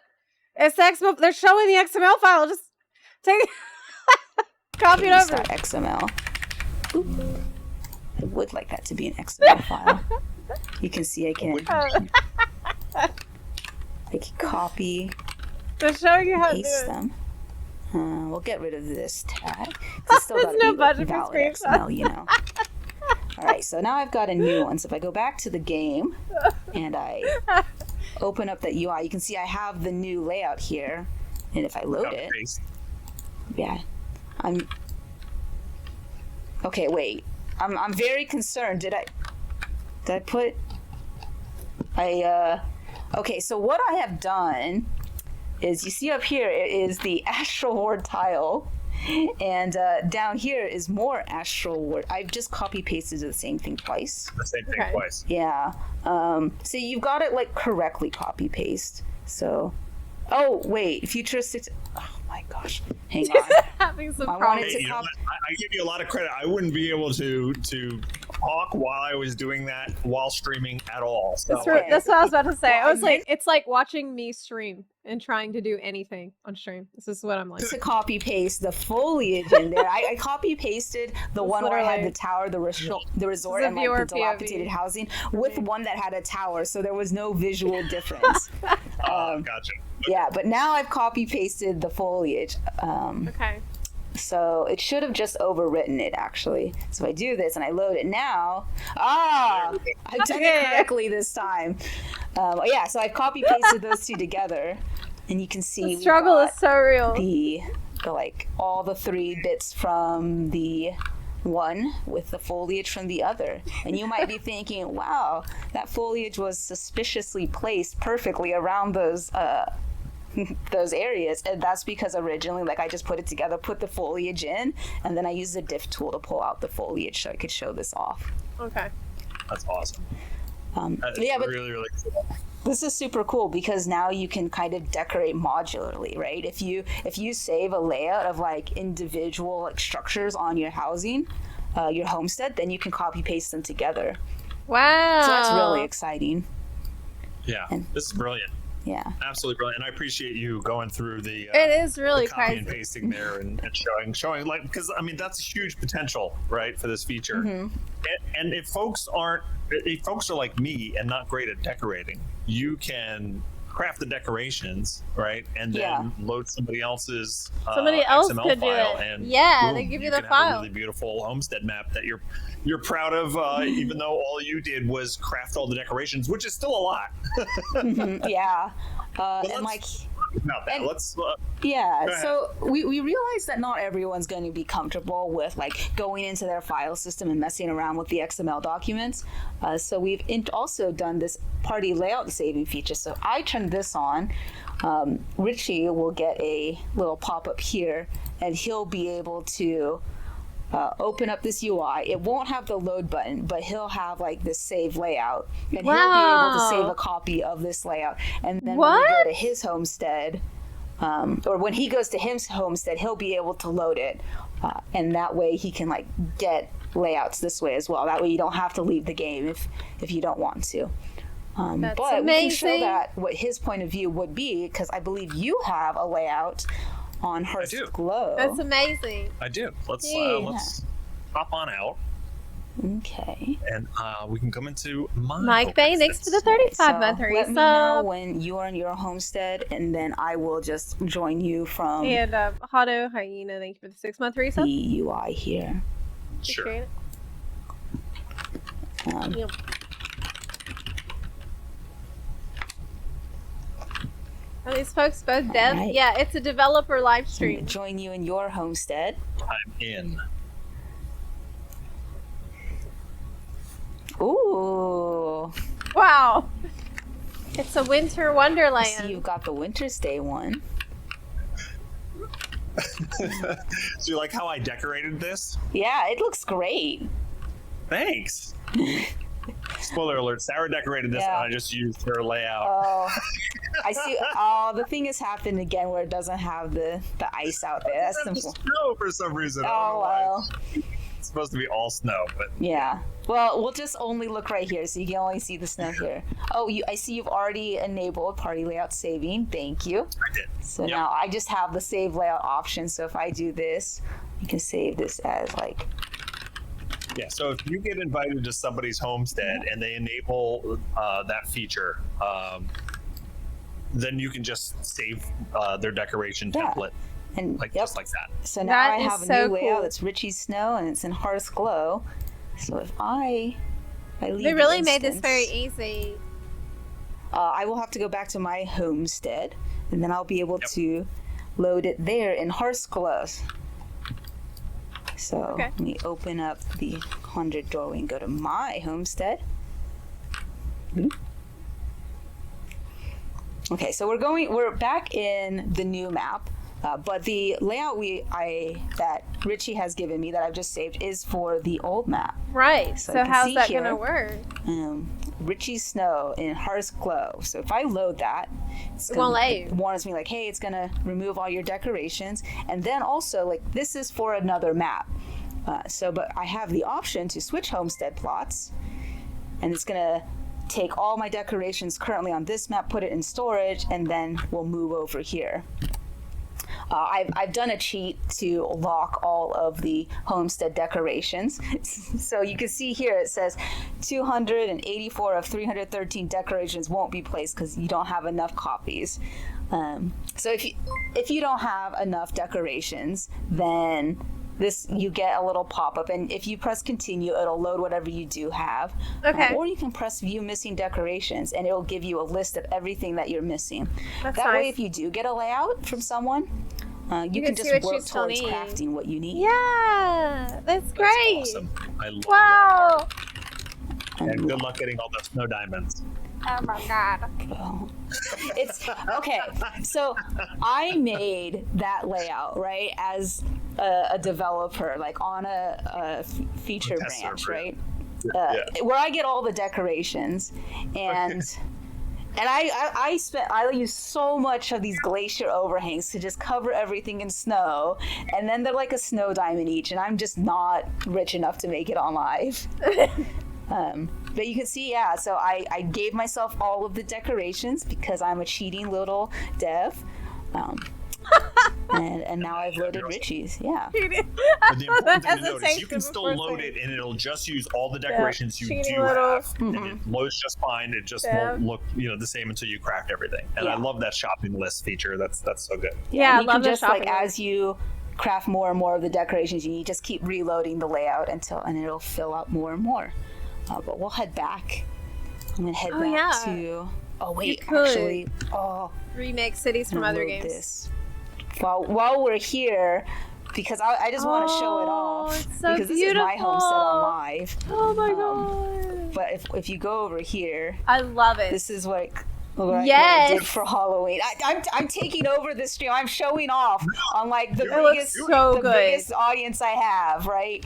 it's the XML. They're showing the XML file. Just take copy it over. XML. Oop. I would like that to be an XML file. You can see I can copy, They're showing you how to do paste it. them. We'll get rid of this tag. It's still There's gotta no be budget for valid screenshots. XML, All right, so now I've got a new one. So if I go back to the game and I open up that UI, you can see I have the new layout here. And if I load it, yeah, okay. Wait, I'm very concerned. Did I put? Okay, so what I have done is, you see up here is the Astral Ward tile, and down here is more Astral Ward. I've just copy pasted the same thing twice. The same thing Okay. twice. Yeah. So you've got it like correctly copy paste. So, oh wait, futuristic. Oh my gosh, hang on. Having some I wanted problems. to Hey, you know cop- what? I give you a lot of credit. I wouldn't be able to talk while I was doing that while streaming at all. So That's what I was about to say. Well, I was I like, it's like watching me stream and trying to do anything on stream. This is what I'm like. to copy paste the foliage in there. I copy pasted the It's one where I had literally- the tower, the resort, a and like viewer the dilapidated POV. housing with one that had a tower, so there was no visual difference. gotcha. Yeah, but now I've copy pasted the foliage. Okay. So it should have just overwritten it, actually. So I do this and I load it now. I've done Okay. it correctly this time. Yeah, so I copy pasted those two together, and you can see The we struggle got is so real. the like all the 3 bits from the one with the foliage from the other. And you might be thinking, wow, that foliage was suspiciously placed perfectly around those areas, and that's because originally, like, I just put it together, put the foliage in, and then I used the diff tool to pull out the foliage so I could show this off. Okay. That's awesome. That's Yeah, but really, really cool. this is super cool because now you can kind of decorate modularly, right? If you save a layout of like individual like structures on your housing, your homestead, then you can copy paste them together. Wow. So that's really exciting. Yeah, this is brilliant. Yeah. Absolutely brilliant. And I appreciate you going through the It is really the copy crazy. and pasting there and showing like, because I mean that's huge potential, right, for this feature. And if folks are like me and not great at decorating, you can craft the decorations, right, and then Yeah. load somebody else's Somebody else XML could do file, it. and Yeah, boom, they give you the can have file. a really beautiful homestead map that you're proud of, even though all you did was craft all the decorations, which is still a lot. Yeah. And let's like, talk about that. and- Let's yeah, Go ahead. so we realize that not everyone's going to be comfortable with like going into their file system and messing around with the XML documents. So we've also done this party layout saving feature. So I turn this on. Richie will get a little pop-up here, and he'll be able to open up this UI. It won't have the load button, but he'll have like this save layout, and he'll be able to save Wow. a copy of this layout. And then when What? we go to his homestead, or when he goes to his homestead, he'll be able to load it, and that way he can like get layouts this way as well. That way you don't have to leave the game if you don't want to. That's But we can show amazing. that what his point of view would be, because I believe you have a layout on Hearth do. Glow. That's amazing. I do. Let's Yeah. hop on out, Okay. and we can come into my Mike Bay, homestead. thanks for the 35-month let me know resub. when you are in your homestead, and then I will just join you from And Hado Hyena, thank you for the 6-month the resub. UI here. Sure. Appreciate it. Um, Yep. Are these folks both dev? Alright. Yeah, it's a developer live I'm gonna stream. join you in your homestead. I'm in. Ooh. Wow. It's a winter I wonderland. see you've got the Winter's Day one. So you like how I decorated this? Yeah, it looks great. Thanks. Spoiler alert: Sarah decorated this, Yeah. and I just used her layout. Oh, I see. Oh, the thing has happened again where it doesn't have the ice out there. That's It's simple. snow for some reason. I don't know Oh why. well. It's supposed to be all snow, but Yeah. Well, we'll just only look right here, so you can only see the snow here. Oh, I see you've already enabled party layout saving. Thank you. I did. So Yep. now I just have the save layout option. So if I do this, you can save this as like. Yeah, so if you get invited to somebody's homestead and they enable that feature, then you can just save their decoration Yeah. template, And like yep. just like that. So now That I is have a so new layout cool. that's Richie's Snow, and it's in Hearth Glow. So if I leave They the really made this instance, very easy. I will have to go back to my homestead, and then I'll be able Yep. to load it there in Hearth Glow. So Okay. let me open up the 100 doorway and go to my homestead. Okay, so we're back in the new map, but the layout that Richie has given me that I've just saved is for the old map. Right. So So you can how's see that here, gonna work? Richie's Snow in Hearth's Glow. So if I load that, It won't let you. it warns me like, hey, it's gonna remove all your decorations, and then also like this is for another map. But I have the option to switch homestead plots, and it's gonna take all my decorations currently on this map, put it in storage, and then we'll move over here. I've done a cheat to lock all of the homestead decorations. So you can see here it says 284 of 313 decorations won't be placed because you don't have enough copies. So if you don't have enough decorations, then you get a little pop-up, and if you press continue, it'll load whatever you do have. Okay. Or you can press view missing decorations, and it'll give you a list of everything that you're missing. That's that nice. way, if you do get a layout from someone, you can see just what work you still towards need. crafting what you need. Yeah, that's That's great. awesome. I love Wow. that part. And good luck getting all those snow diamonds. Oh my god. It's okay. So I made that layout right as a developer, like on a feature Test branch, server, right? Yeah. Where I get all the decorations, and I use so much of these glacier overhangs to just cover everything in snow, and then they're like a snow diamond each, and I'm just not rich enough to make it on live. But you can see, yeah, so I gave myself all of the decorations because I'm a cheating little dev. And now I've loaded Richie's, yeah. But the important thing to note is you hesitation can still before load saying. it, and it'll just use all the decorations you cheating do little- have, and it loads just fine. It just Yeah. won't look, the same until you craft everything. And I Yeah. love that shopping list feature. That's so good. Yeah, I you love can the just like shopping list. as you craft more and more of the decorations you need, just keep reloading the layout and it'll fill out more and more. But we'll head back. I'm gonna head Oh, back yeah. to. Oh wait, could. actually, Remake cities I'm from gonna other load games. this. While we're here, because I just want to show it Oh, off it's so because this is my homestead on beautiful. live. Oh my god. But if you go over here, I love it. this is what I Yes. did for Halloween. I'm taking over this stream. I'm showing off on like the It looks biggest so the good. biggest audience I have, right?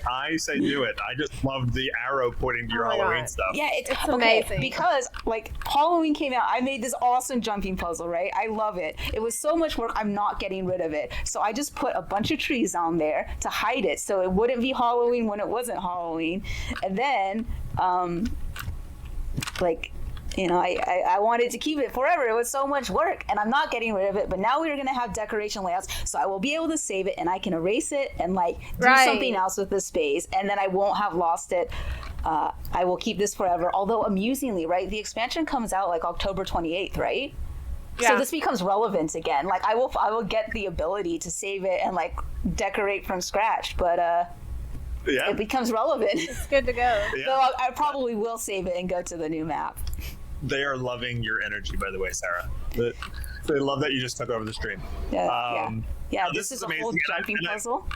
I say do it. I just loved the arrow pointing to your Oh my Halloween God. stuff. Yeah, it's It's okay, amazing. because like Halloween came out. I made this awesome jumping puzzle, right? I love it. It was so much work. I'm not getting rid of it. So I just put a bunch of trees on there to hide it, so it wouldn't be Halloween when it wasn't Halloween. And then, I wanted to keep it forever. It was so much work, and I'm not getting rid of it. But now we're gonna have decoration layouts, so I will be able to save it, and I can erase it and like do Right. something else with the space, and then I won't have lost it. I will keep this forever. Although amusingly, right, the expansion comes out like October 28th, right? Yeah. So this becomes relevant again. Like I will get the ability to save it and like decorate from scratch, but Yeah. it becomes relevant. It's good to go. Yeah. So I probably will save it and go to the new map. They are loving your energy, by the way, Sarah. They love that you just took over the stream. Yeah, No, This is a whole amazing. jumping puzzle.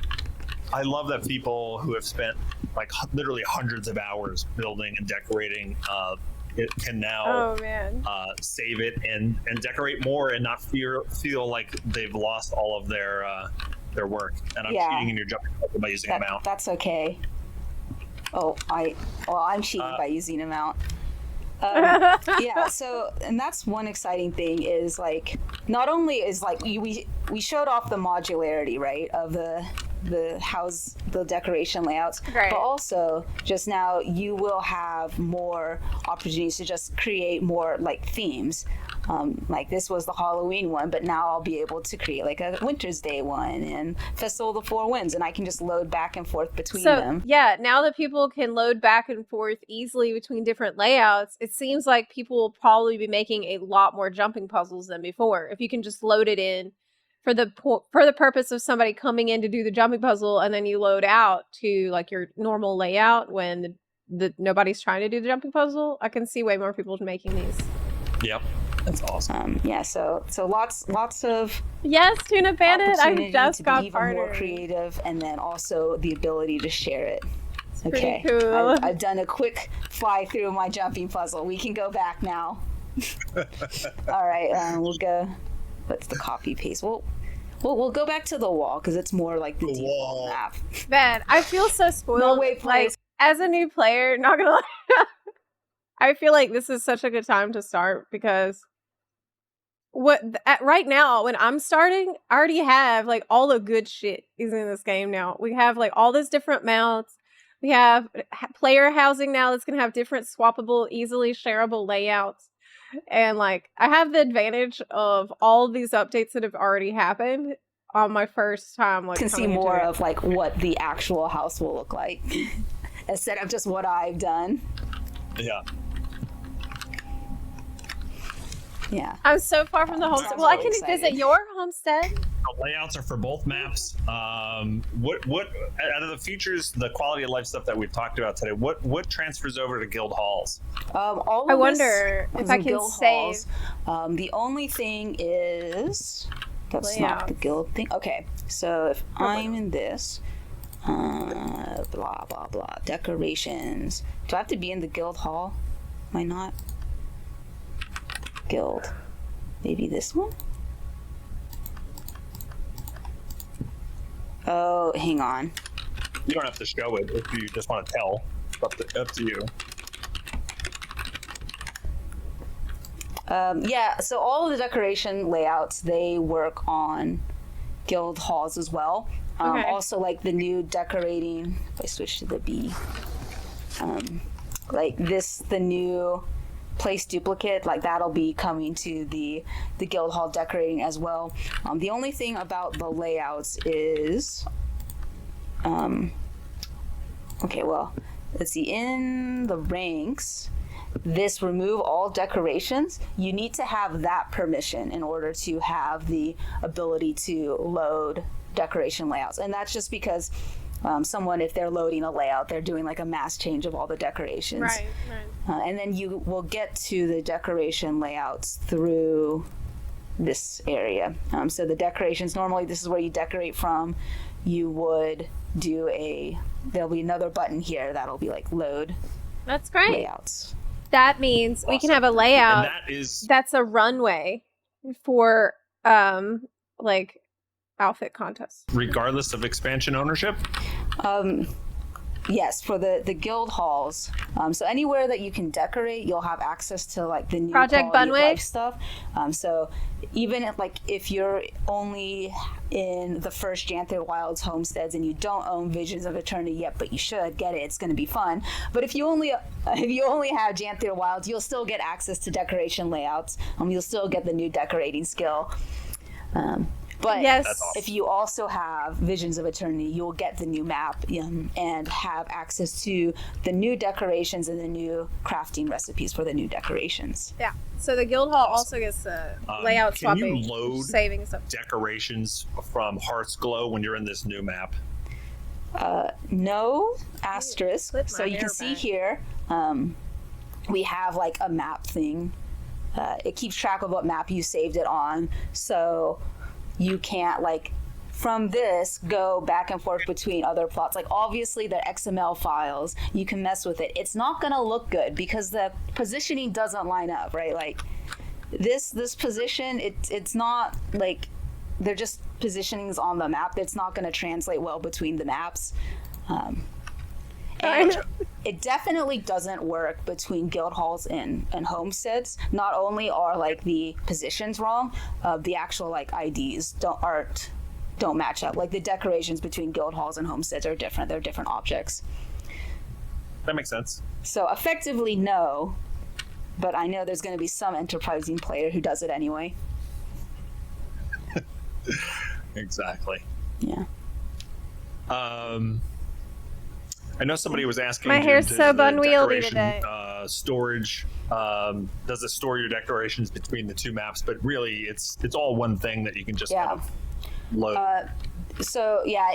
I love that people who have spent like literally hundreds of hours building and decorating it can now Oh man. save it and decorate more and not feel like they've lost all of their work. And I'm Yeah. cheating in your jumping puzzle by using amount. That's okay. I'm cheating by using amount. Yeah, so and that's one exciting thing is like not only is like we showed off the modularity, right, of the decoration layouts, Right. but also just now you will have more opportunities to just create more like themes. Like this was the Halloween one, but now I'll be able to create like a Winter's Day one and Festival of the Four Winds, and I can just load back and forth between them. Yeah, now that people can load back and forth easily between different layouts, it seems like people will probably be making a lot more jumping puzzles than before. If you can just load it in for the purpose of somebody coming in to do the jumping puzzle, and then you load out to like your normal layout when the nobody's trying to do the jumping puzzle, I can see way more people making these. Yep. That's awesome. Yeah, so lots of Yes, Tuna Bandit, I opportunity just to got be even more partnered. creative, and then also the ability to share it. It's Okay. Pretty cool. I've done a quick fly through my jumping puzzle. We can go back now. All right. We'll go. What's the copy paste? We'll go back to the wall because it's more like the default wall. map. Man, I feel so spoiled. No way, like, please. as a new player, not gonna lie, I feel like this is such a good time to start because right now when I'm starting, I already have like all the good shit is in this game now. We have like all those different mounts. We have player housing now that's gonna have different swappable, easily shareable layouts. And like I have the advantage of all these updates that have already happened on my first time. Like, You can see coming into more it. of like what the actual house will look like instead of just what I've done. Yeah. Yeah. I'm so far from the homestead. I'm Well, I so can excited. visit your homestead. The layouts are for both maps. What out of the features, the quality of life stuff that we've talked about today, what transfers over to guild halls? All I of wonder this if I is can guild save. halls. The only thing is that's not the Layouts. guild thing. Okay, so if I'm in this, blah blah blah, decorations. Do I have to be in the guild hall? Am I not? Guild. Maybe this one? Oh, hang on. You don't have to show it if you just want to tell. Up to you. Yeah, so all of the decoration layouts, they work on guild halls as well. Okay. Also, like the new decorating, if I switch to the B, like this, the new place duplicate, like that'll be coming to the guild hall decorating as well. The only thing about the layouts is, okay, well, let's see, in the ranks, this remove all decorations, you need to have that permission in order to have the ability to load decoration layouts. And that's just because someone, if they're loading a layout, they're doing like a mass change of all the decorations. Right. And then you will get to the decoration layouts through this area. So the decorations, normally this is where you decorate from. You would do there'll be another button here that'll be like load That's great. layouts. That means we can have a And layout that is that's a runway for like outfit contests. regardless of expansion ownership. Yes, for the guild halls. So anywhere that you can decorate, you'll have access to like the new Project quality of Bunway? life stuff. So even if you're only in the first Janther Wilds homesteads and you don't own Visions of Eternity yet, but you should get it. It's going to be fun. But if you only have Janther Wilds, you'll still get access to decoration layouts. You'll still get the new decorating skill. But Yes. That's awesome. if you also have Visions of Eternity, you'll get the new map and have access to the new decorations and the new crafting recipes for the new decorations. Yeah. So the guild hall also gets the layout Can swapping, you load saving and stuff. decorations from Hearth's Glow when you're in this new map? No asterisk. Flip So my you hair can see back. here, we have like a map thing. It keeps track of what map you saved it on. So you can't like from this go back and forth between other plots. Like obviously they're XML files. You can mess with it. It's not gonna look good because the positioning doesn't line up, right? Like this position, it's not like they're just positionings on the map. It's not gonna translate well between the maps. And it definitely doesn't work between guild halls and homesteads. Not only are like the positions wrong, the actual like IDs don't match up. Like the decorations between guild halls and homesteads are different. They're different objects. That makes sense. So effectively no, but I know there's going to be some enterprising player who does it anyway. Exactly. Yeah. I know somebody was asking. My hair's so the unwieldy decoration, today. Storage. Does it store your decorations between the two maps? But really, it's all one thing that you can just Yeah. kind of load. So yeah,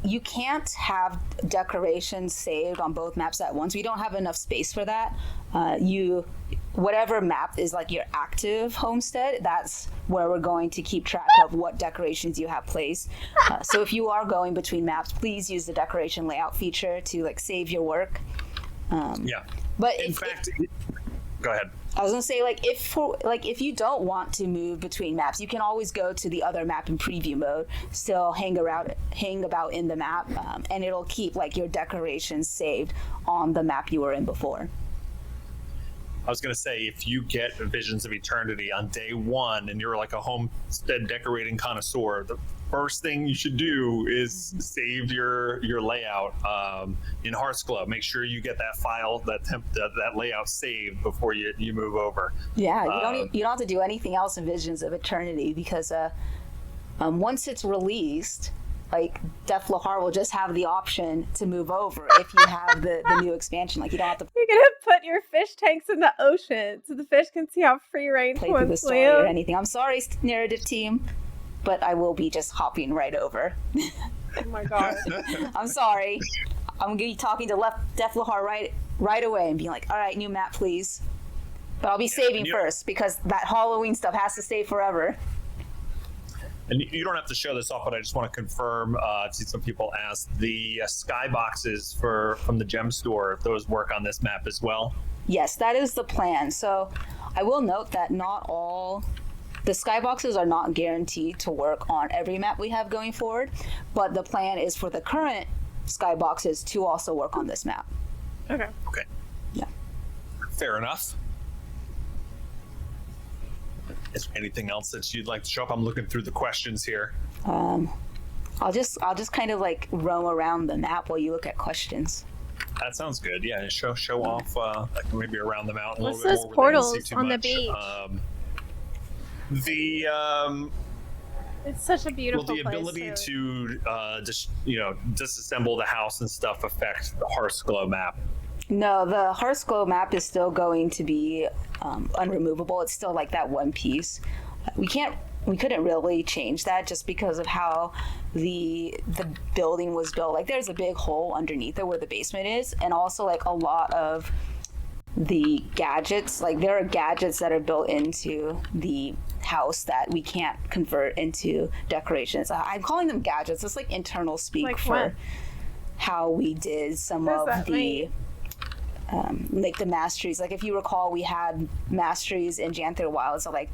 you can't have decorations saved on both maps at once. We don't have enough space for that. whatever map is like your active homestead, that's where we're going to keep track of what decorations you have placed. So if you are going between maps, please use the decoration layout feature to like save your work. Yeah. But In fact, go ahead. I was gonna say, if you don't want to move between maps, you can always go to the other map in preview mode, still hang about in the map, and it'll keep like your decorations saved on the map you were in before. I was going to say, if you get Visions of Eternity on day one and you're like a homestead decorating connoisseur, the first thing you should do is save your layout in Hearthglow. Make sure you get that file, that layout saved before you move over. Yeah, you don't have to do anything else in Visions of Eternity, because once it's released, like Zepla will just have the option to move over if you have the new expansion. Like you don't have to You're gonna put your fish tanks in the ocean so the fish can see how free range play through the ones story or live. anything. I'm sorry, narrative team, but I will be just hopping right over. Oh my god. I'm sorry. I'm gonna be talking to Zepla right away and being like, all right, new map, please. But I'll be saving first, because that Halloween stuff has to stay forever. And you don't have to show this off, but I just want to confirm. I've seen some people ask the skyboxes from the gem store. If those work on this map as well. Yes, that is the plan. So I will note that not all the skyboxes are not guaranteed to work on every map we have going forward, but the plan is for the current skyboxes to also work on this map. Okay. Okay. Yeah. Fair enough. Is there anything else that you'd like to show up? I'm looking through the questions here. I'll just kind of like roam around the map while you look at questions. That sounds good. Yeah, show off like maybe around the mountain a What's little bit those more. where they don't see portals too on the much. beach? It's such a beautiful Will the place, ability really. to disassemble the house and stuff affect the Hearthglow map? No, the Hearthglow map is still going to be unremovable. It's still like that one piece. We couldn't really change that just because of how the building was built. Like there's a big hole underneath it where the basement is, and also like a lot of the gadgets, like there are gadgets that are built into the house that we can't convert into decorations. I'm calling them gadgets. It's like internal speak Like for what? how we did some What does of that the mean? like the masteries. Like if you recall, we had masteries in Janther Wilds that like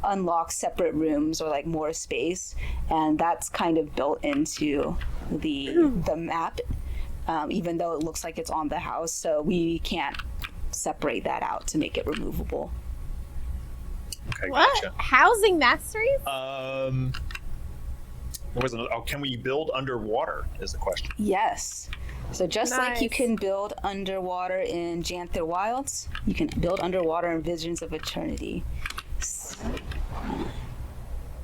unlock separate rooms or like more space, and that's kind of built into the map, even though it looks like it's on the house. So we can't separate that out to make it removable. Okay, What? gotcha. Housing masteries? What was it? Oh, can we build underwater? Is the question. Yes. So just like you Nice. can build underwater in Janther Wilds, you can build underwater in Visions of Eternity.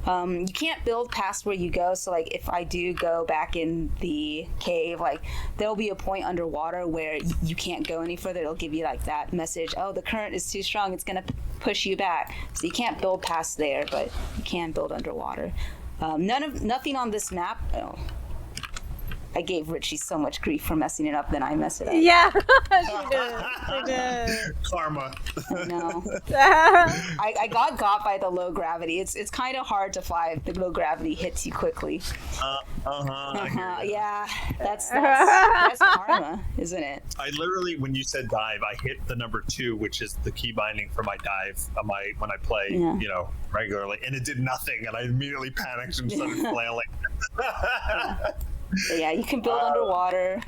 You can't build past where you go. So like if I do go back in the cave, like there'll be a point underwater where you can't go any further. It'll give you like that message, oh, the current is too strong, it's gonna push you back. So you can't build past there, but you can build underwater. Nothing on this map. Oh, I gave Richie so much grief for messing it up, then I mess it up. Yeah, she did. Karma. No. She did. I got by the low gravity. It's kind of hard to fly if the low gravity hits you quickly. I hear you. Yeah, that's karma, isn't it? I literally, when you said dive, I hit the number 2, which is the key binding for my dive when I play, Yeah. regularly, and it did nothing, and I immediately panicked and started flailing. So yeah, you can build underwater,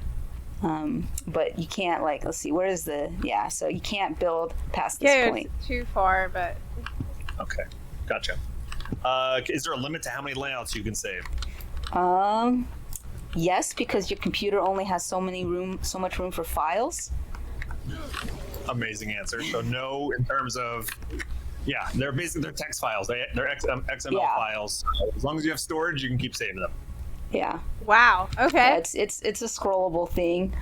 but you can't let's see, where is so you can't build past this Yeah, point. it's too far, but Okay, gotcha. Is there a limit to how many layouts you can save? Yes, because your computer only has so much room for files. Amazing answer. So no, in terms of, they're text files. They're XML Yeah. files. As long as you have storage, you can keep saving them. Yeah. wow. Okay. Yeah, it's a scrollable thing.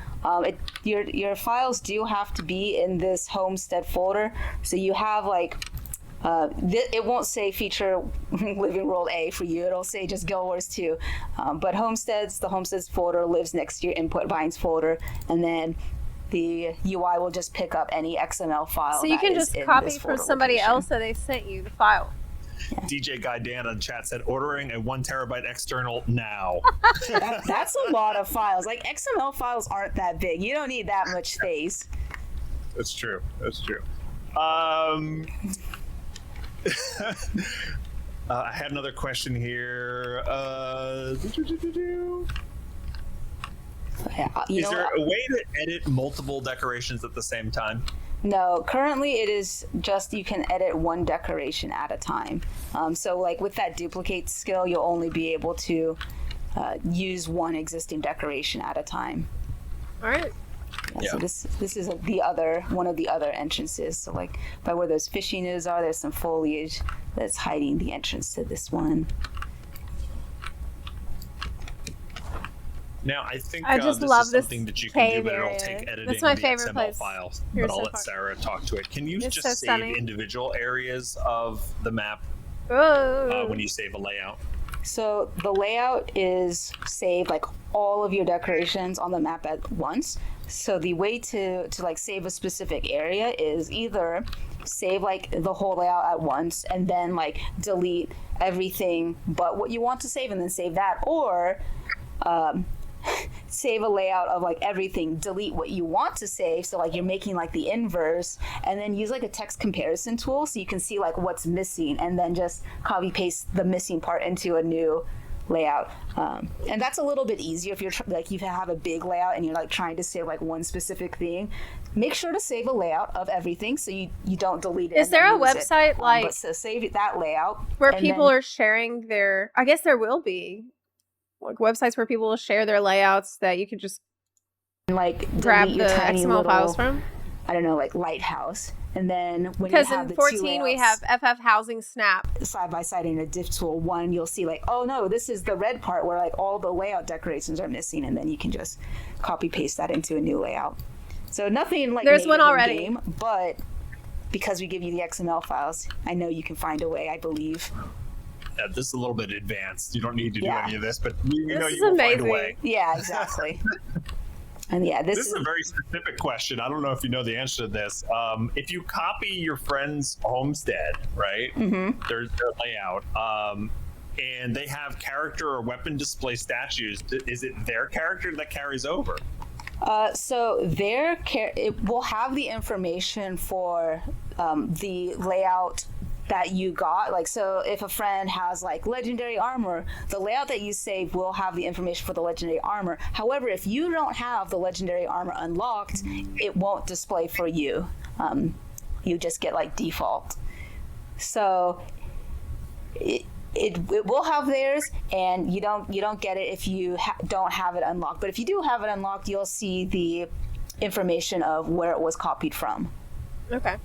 Your files do have to be in this homestead folder. So you have it won't say feature living world A for you. It'll say just Guild Wars 2. But the homesteads folder lives next to your input binds folder, and then the UI will just pick up any XML file. So you can just copy from somebody else that they sent you the file. Yeah. DJ Guy Dan on chat said, ordering a 1 terabyte external now. That's a lot of files. Like, XML files aren't that big. You don't need that much space. That's true. That's true. I had another question here. Yeah, Is there a way to edit multiple decorations at the same time? No, currently it is just you can edit one decoration at a time. So like with that duplicate skill, you'll only be able to use one existing decoration at a time. All right. Yeah. So this is one of the other entrances. So like by where those fishing nets are, there's some foliage that's hiding the entrance to this one. Now, I think I just this love is this something that you can do, cave but it'll area. take editing That's my the favorite XML place. files. Here's But I'll so let far. Sarah talk to it. Can you It's just so save stunning. individual areas of the map Oh. when you save a layout? So the layout is save like all of your decorations on the map at once. So the way to like save a specific area is either save like the whole layout at once and then like delete everything but what you want to save and then save that, or save a layout of like everything, delete what you want to save, so like you're making like the inverse, and then use like a text comparison tool so you can see like what's missing and then just copy paste the missing part into a new layout. And that's a little bit easier if you're like you have a big layout and you're like trying to save like one specific thing. Make sure to save a layout of everything so you don't delete it. Is there a website like but so save that layout where and people then- are sharing their? I guess there will be like websites where people will share their layouts that you could just like grab delete the your tiny XML little, files from. I don't know, like lighthouse, and then when you Because have in the 14 we have FF Housing Snap. side by side in a diff tool one, you'll see like, oh no, this is the red part where like all the layout decorations are missing, and then you can just copy paste that into a new layout. So nothing like There's one native already. in-game, but because we give you the XML files, I know you can find a way, I believe. Yeah, this is a little bit advanced. You don't need to do Yeah. any of this, but you This know is you will find a amazing. way. Yeah, exactly. And yeah, This is a very specific question. I don't know if you know the answer to this. If you copy your friend's homestead, right? Mm-hmm. Their layout, and they have character or weapon display statues. Is it their character that carries over? So it will have the information for the layout that you got. Like, so if a friend has like legendary armor, the layout that you save will have the information for the legendary armor. However, if you don't have the legendary armor unlocked, it won't display for you. You just get like default. So it will have theirs, and you don't get it if you don't have it unlocked. But if you do have it unlocked, you'll see the information of where it was copied from. Okay.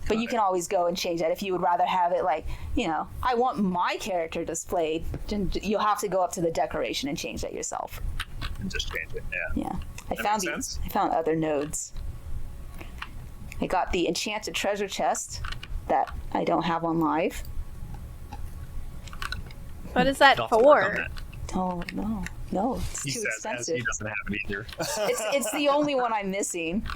But you can always go and change that if you would rather have it like, I want my character displayed. You'll have to go up to the decoration and change that yourself. And just change it. Yeah. Yeah, That I found other nodes. I got the enchanted treasure chest that I don't have on live. What is that You'll have to work on for? that. Oh no, it's He too says as expensive. he doesn't have it either. It's the only one I'm missing.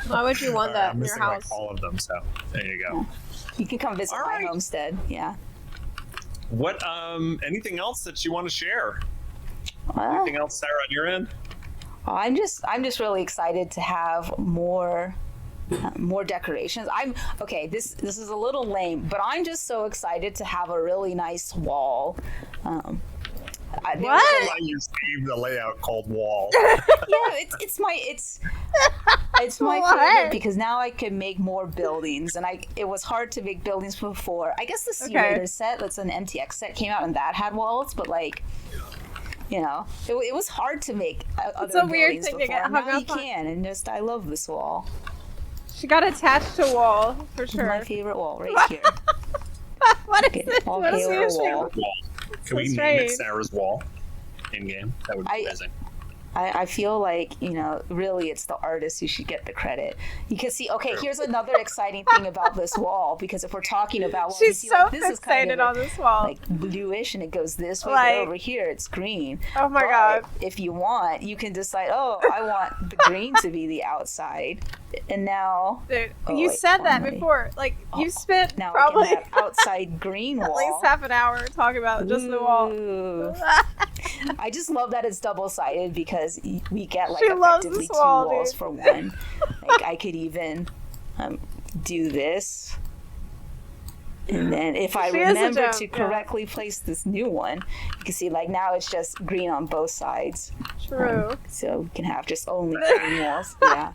Why would you want that I'm in your missing house? like all of them, so there you go. You can come visit All my right. homestead. Yeah. What anything else that you want to share? Well, Anything else, Sarah, on your end? I'm just really excited to have more decorations. This is a little lame, but I'm just so excited to have a really nice wall. What? Why you saved the layout called wall? Yeah, it's my What? favorite because now I can make more buildings, and it was hard to make buildings before. I guess the Sea Okay. Raider set, that's an MTX set, came out and that had walls, but like, it was hard to make other a weird buildings thing to before. get hung Now you up on. can, and I love this wall. She got attached to wall for This is my sure. favorite wall right here. What is Okay, this? all What is hail this? wall. Wall. Can we So name it strange. Sarah's wall in game? That would be amazing. I feel like, really it's the artist who should get the credit. You can see, okay, here's another exciting thing about this wall, because if we're talking about wall, She's you see, so this is kind fixated of on this wall. like bluish, and it goes this way, Like, but over here it's green. oh my But God. if you want, you can decide, oh, I want the green to be the outside. And now... Dude, Oh, you wait, said that finally. before. Like, you spent Now probably I can have outside green wall. at least half an hour talking about just the wall. Ooh. I just love that it's double-sided, because we get like She loves effectively this wall, two walls dude. for one. Like I could even do this, and then if I She is a remember gem, to yeah. correctly place this new one, you can see like now it's just green on both sides. True. So we can have just only green walls. Yeah.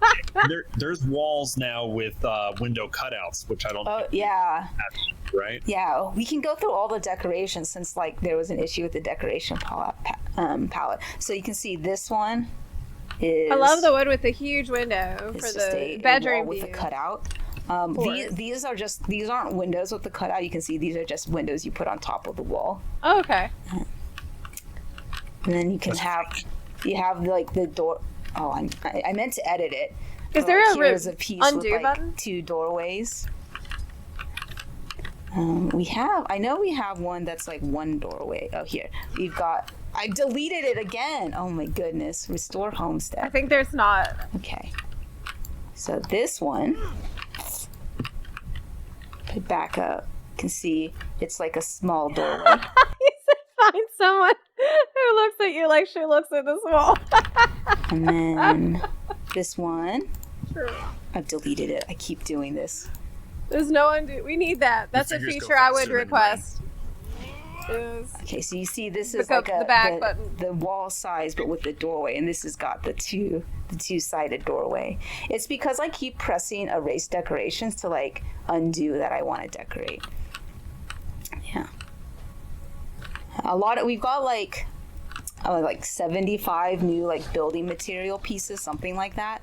There's walls now with window cutouts, which I don't Oh think yeah. have, right? Yeah, we can go through all the decorations, since like there was an issue with the decoration palette. So you can see this one is... I love the one with the huge window it's for just the a bedroom wall with view. a cutout. course. These aren't windows with the cutout. You can see these are just windows you put on top of the wall. Oh, okay. And then you can you have like the door. Oh, I meant to edit it. Is there a here's a piece undo with like button? 2 doorways. I know we have one that's like 1 doorway. Oh, here. We've got, I deleted it again. Oh my goodness. Restore I homestead. think there's not. Okay. So this one, put back up. You can see it's like a small doorway. You said find someone who looks at you like she looks at this wall. And then this one, True. I've deleted it. I keep doing this. There's no undo. We need that. That's a fingers go feature I would faster than request. Is Okay, so you see this is Pick up like the back button. the wall size, but with the doorway, and this has got the two-sided doorway. It's because I keep pressing erase decorations to like undo that I want to decorate. Yeah, we've got like 75 new like building material pieces, something like that.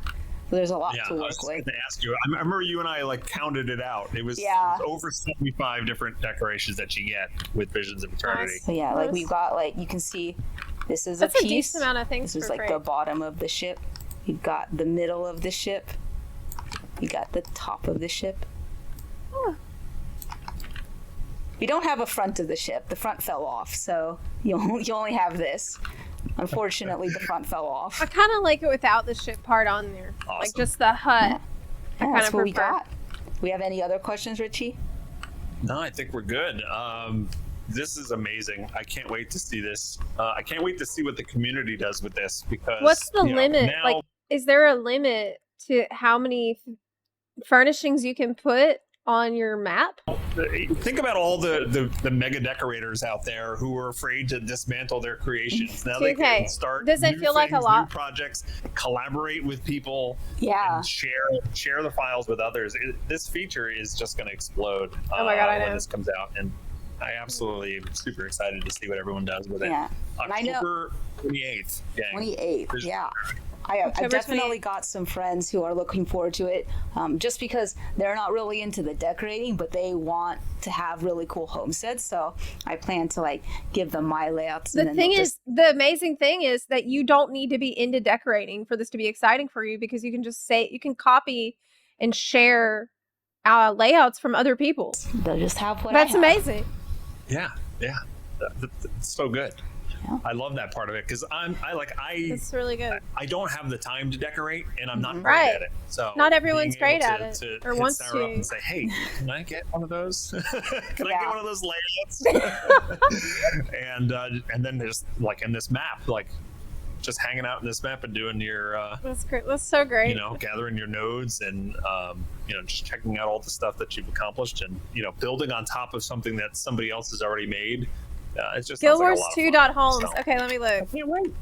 So there's a lot Yeah, to I work was with. going to ask you. I remember you and I like counted it out. It was over 75 different decorations that you get with Visions of Eternity. So yeah, like we've got like, you can see this is That's a a piece. decent amount of things This is for like free. the bottom of the ship. You've got the middle of the ship. You got the top of the ship. Oh. We don't have a front of the ship. The front fell off, so you only have this. Unfortunately, the front fell off. I kind of like it without the ship part on there. Like Awesome. just the hut. Yeah, that's kinda what we prefer. got. We have any other questions, Richie? No, I think we're good. This is amazing. I can't wait to see this. I can't wait to see what the community does with this, because What's the limit? now, Like, is there a limit to how many furnishings you can put on your map? think about all the mega decorators out there who are afraid to dismantle their creations. Now they Okay. can start Does it new feel like a things, lot? new projects, collaborate with people, Yeah. and share the files with others. This feature is just going to explode. Oh my God, I know. when this comes out, and I absolutely am super excited to see what everyone does with it. Yeah. And I know- October 28th, gang. 28th, Vision- yeah. I've October definitely 28th. got some friends who are looking forward to it, just because they're not really into the decorating, but they want to have really cool homesteads. So I plan to like give them my layouts. The and then thing they'll is, the amazing thing is that you don't need to be into decorating for this to be exciting for you, because you can just you can copy and share layouts from other people. they'll just have what That's I have. amazing. Yeah. That's so good. Yeah. I love that part of it, because It's really good. I don't have the time to decorate, and I'm not great Right. at it. So Not everyone's being able great at to it, or hit wants Sarah to. up and say, "Hey, can I get one of those? Can I Yeah. get one of those layouts?" and then there's like in this map, like just hanging out in this map and doing your That's great. That's so great. gathering your nodes and just checking out all the stuff that you've accomplished, and building on top of something that somebody else has already made. It's just Guild sounds like a Wars lot of 2 fun. Homes. So- Okay, let me look. Can't wait.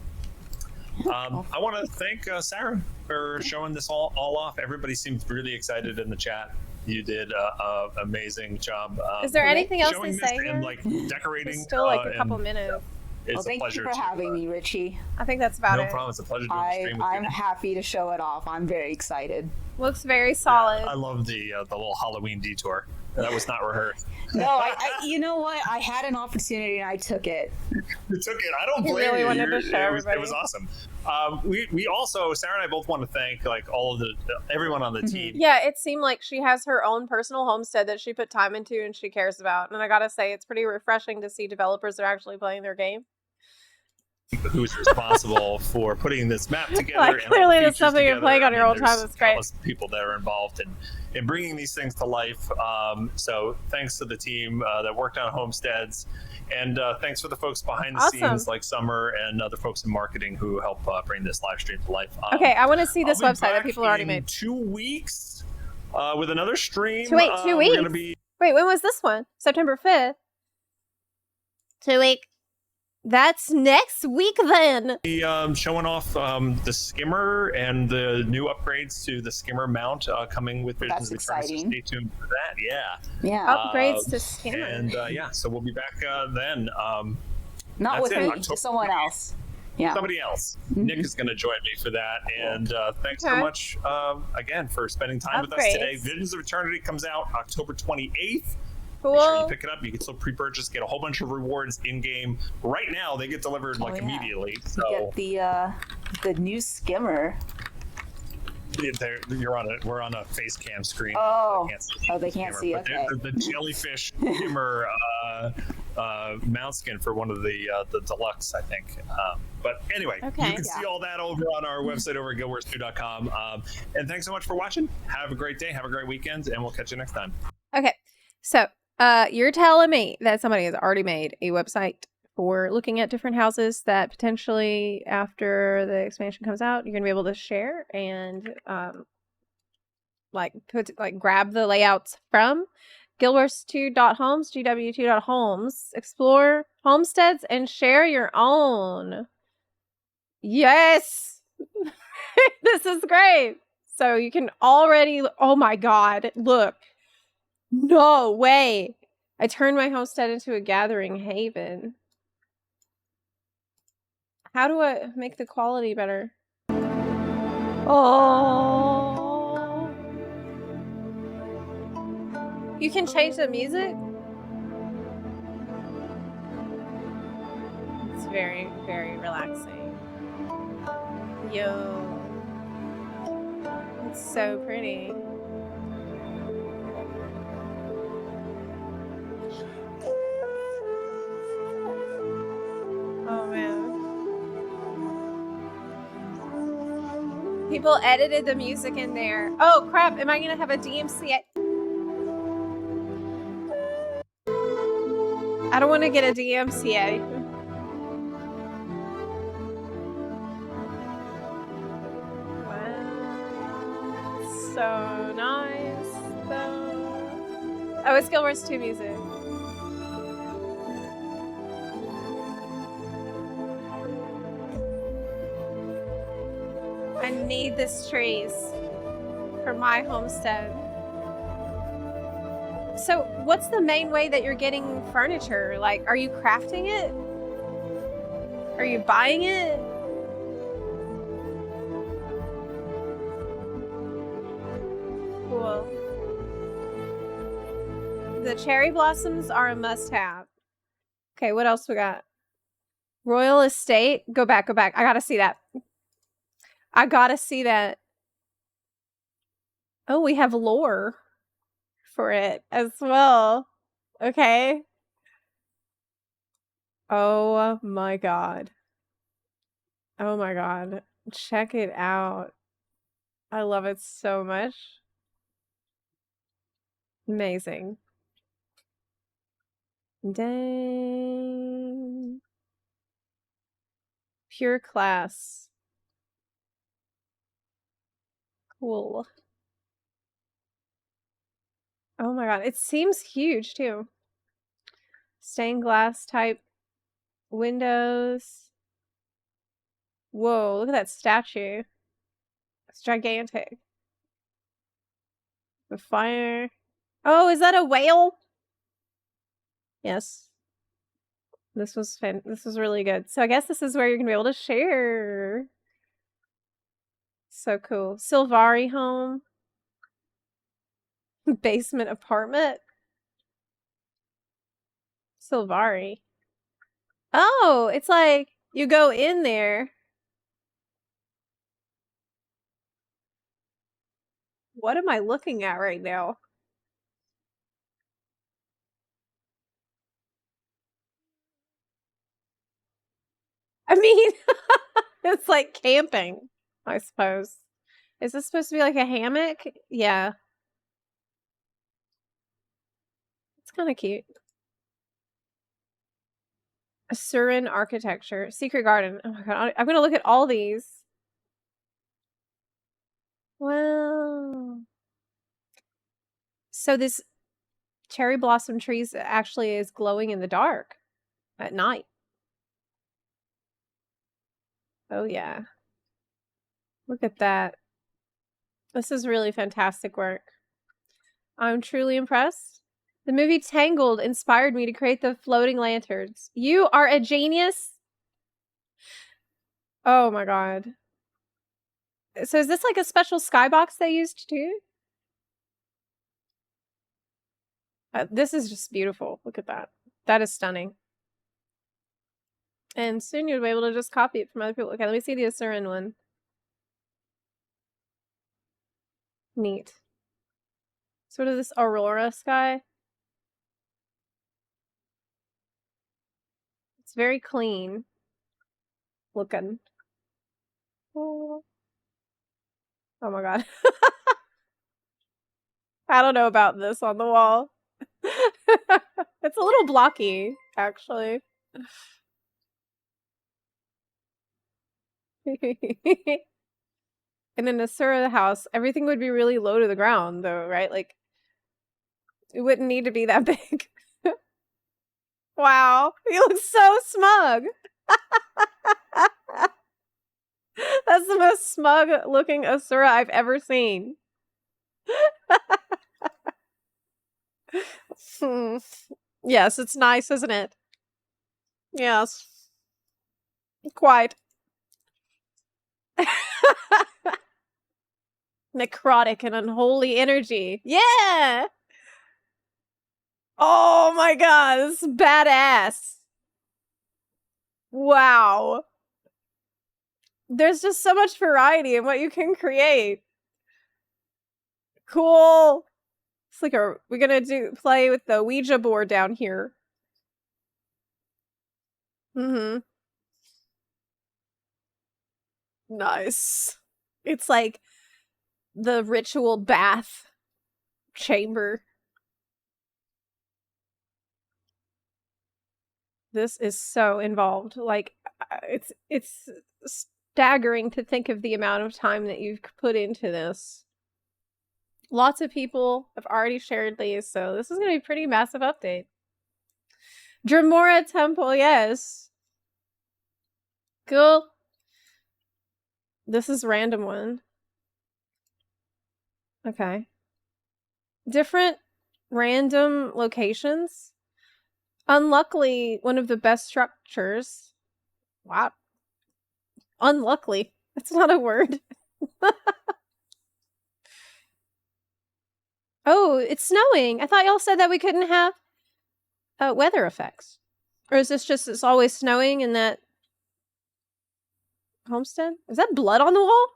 I want to thank Sarah for showing this all off. Everybody seemed really excited in the chat. You did an amazing job. Is there anything else showing to this say and here? like decorating? There's still like a and couple minutes. It's Well, a thank pleasure you for to, having me, Richie. I think that's about No it. problem. It's a pleasure doing the stream with I'm you. happy to show it off. I'm very excited. Looks very solid. I love the little Halloween detour. That was not rehearsed. No, you know what? I had an opportunity and I took it. You took it. I don't He blame really you. wanted to show It everybody. was awesome. We also, Sarah and I both want to thank like all of everyone on the team. Yeah, it seemed like she has her own personal homestead that she put time into and she cares about. And I gotta say, it's pretty refreshing to see developers that are actually playing their game. Who's responsible for putting this map together? Like, and all clearly the that's something features you're playing on your own there's time. That's great. countless people that are involved in bringing these things to life. So thanks to the team that worked on Homesteads, and thanks for the folks behind the scenes like Summer and other folks in marketing who help bring this live stream to life. Okay, I want to see this I'll be website that back people already in made. 2 weeks with another stream. 2 weeks. We're gonna be Wait, when was this one? September 5th. 2 weeks. That's next week then. showing off the skimmer and the new upgrades to the skimmer mount coming with Visions of Eternity. So stay tuned for that. Yeah. Upgrades to skimmer. And so we'll be back then. Not with me, October. someone else. Yeah. Somebody else. Nick is going to join me for that. And thanks so much again for spending time with us today. Visions of Eternity comes out October 28th. Cool. Make sure you pick it up. You can still pre-purchase, get a whole bunch of rewards in game. Right now, they get delivered immediately. So you get the new skimmer. We're on a face cam screen. Oh, they can't see. Okay. The jellyfish skimmer mount skin for one of the deluxe, I think. But anyway, you can see all that over on our website over at guildwars2.com. And thanks so much for watching. Have a great day. Have a great weekend, and we'll catch you next time. Okay, so you're telling me that somebody has already made a website for looking at different houses that potentially after the expansion comes out, you're gonna be able to share and grab the layouts from guildwars2.homes, gw2.homes, explore homesteads and share your own. Yes. This is great. So you can already, oh my god, look. No way. I turned my homestead into a gathering haven. How do I make the quality better? Oh. You can change the music? It's very, very relaxing. Yo. It's so pretty. Oh man. People edited the music in there. Oh crap, am I gonna have a DMCA? I don't want to get a DMCA. Wow. So nice. Oh, it's Guild Wars 2 music. I need this trees for my homestead. So, what's the main way that you're getting furniture? Like, are you crafting it? Are you buying it? Cool. The cherry blossoms are a must-have. Okay, what else we got? Royal Estate. Go back, go back. I gotta see that. I gotta see that. Oh, we have lore for it as well. Okay. Oh my god. Oh my god. Check it out. I love it so much. Amazing. Dang. Pure class. Cool. Oh my god, it seems huge too. Stained glass type windows. Whoa, look at that statue. It's gigantic. The fire. Oh, is that a whale? Yes. This was really good. So I guess this is where you're gonna be able to share. So cool. Silvari home. Basement apartment. Silvari. Oh, it's like you go in there. What am I looking at right now? I mean, it's like camping, I suppose. Is this supposed to be like a hammock? Yeah. It's kind of cute. Asuran architecture. Secret garden. Oh my god. I'm going to look at all these. Wow. So this cherry blossom trees actually is glowing in the dark at night. Oh yeah. Look at that. This is really fantastic work. I'm truly impressed. The movie Tangled inspired me to create the floating lanterns. You are a genius. Oh my god. So is this like a special skybox they used too? This is just beautiful. Look at that. That is stunning. And soon you'll be able to just copy it from other people. Okay, let me see the Asuran one. Neat. Sort of this aurora sky. It's very clean looking. Oh, oh my god. I don't know about this on the wall. It's a little blocky, actually. In an Asura house, everything would be really low to the ground, though, right? Like, it wouldn't need to be that big. Wow, he looks so smug. That's the most smug looking Asura I've ever seen. Yes, it's nice, isn't it? Yes. Quite. Necrotic and unholy energy. Yeah! Oh my god, this is badass. Wow. There's just so much variety in what you can create. Cool. It's like we're gonna play with the Ouija board down here. Mm-hmm. Nice. It's like the ritual bath chamber. This is so involved. Like, it's staggering to think of the amount of time that you've put into this. Lots of people have already shared these, so this is going to be a pretty massive update. Dremora Temple, yes. Cool. This is random one. Okay. Different random locations. Unluckily, one of the best structures. Wow. Unluckily. That's not a word. Oh, it's snowing. I thought y'all said that we couldn't have weather effects. Or is this just it's always snowing in that homestead? Is that blood on the wall?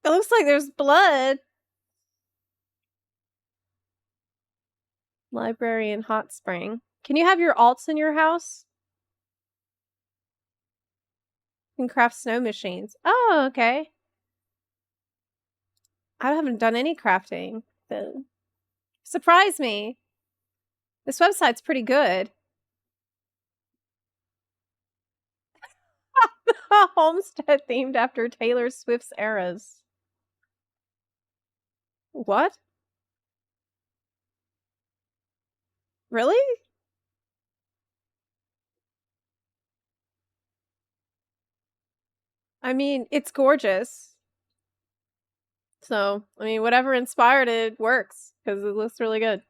It looks like there's blood. Library and hot spring. Can you have your alts in your house? You can craft snow machines. Oh, okay. I haven't done any crafting. Then surprise me. This website's pretty good. Homestead themed after Taylor Swift's eras. What? Really? I mean, it's gorgeous. So, I mean, whatever inspired it works because it looks really good.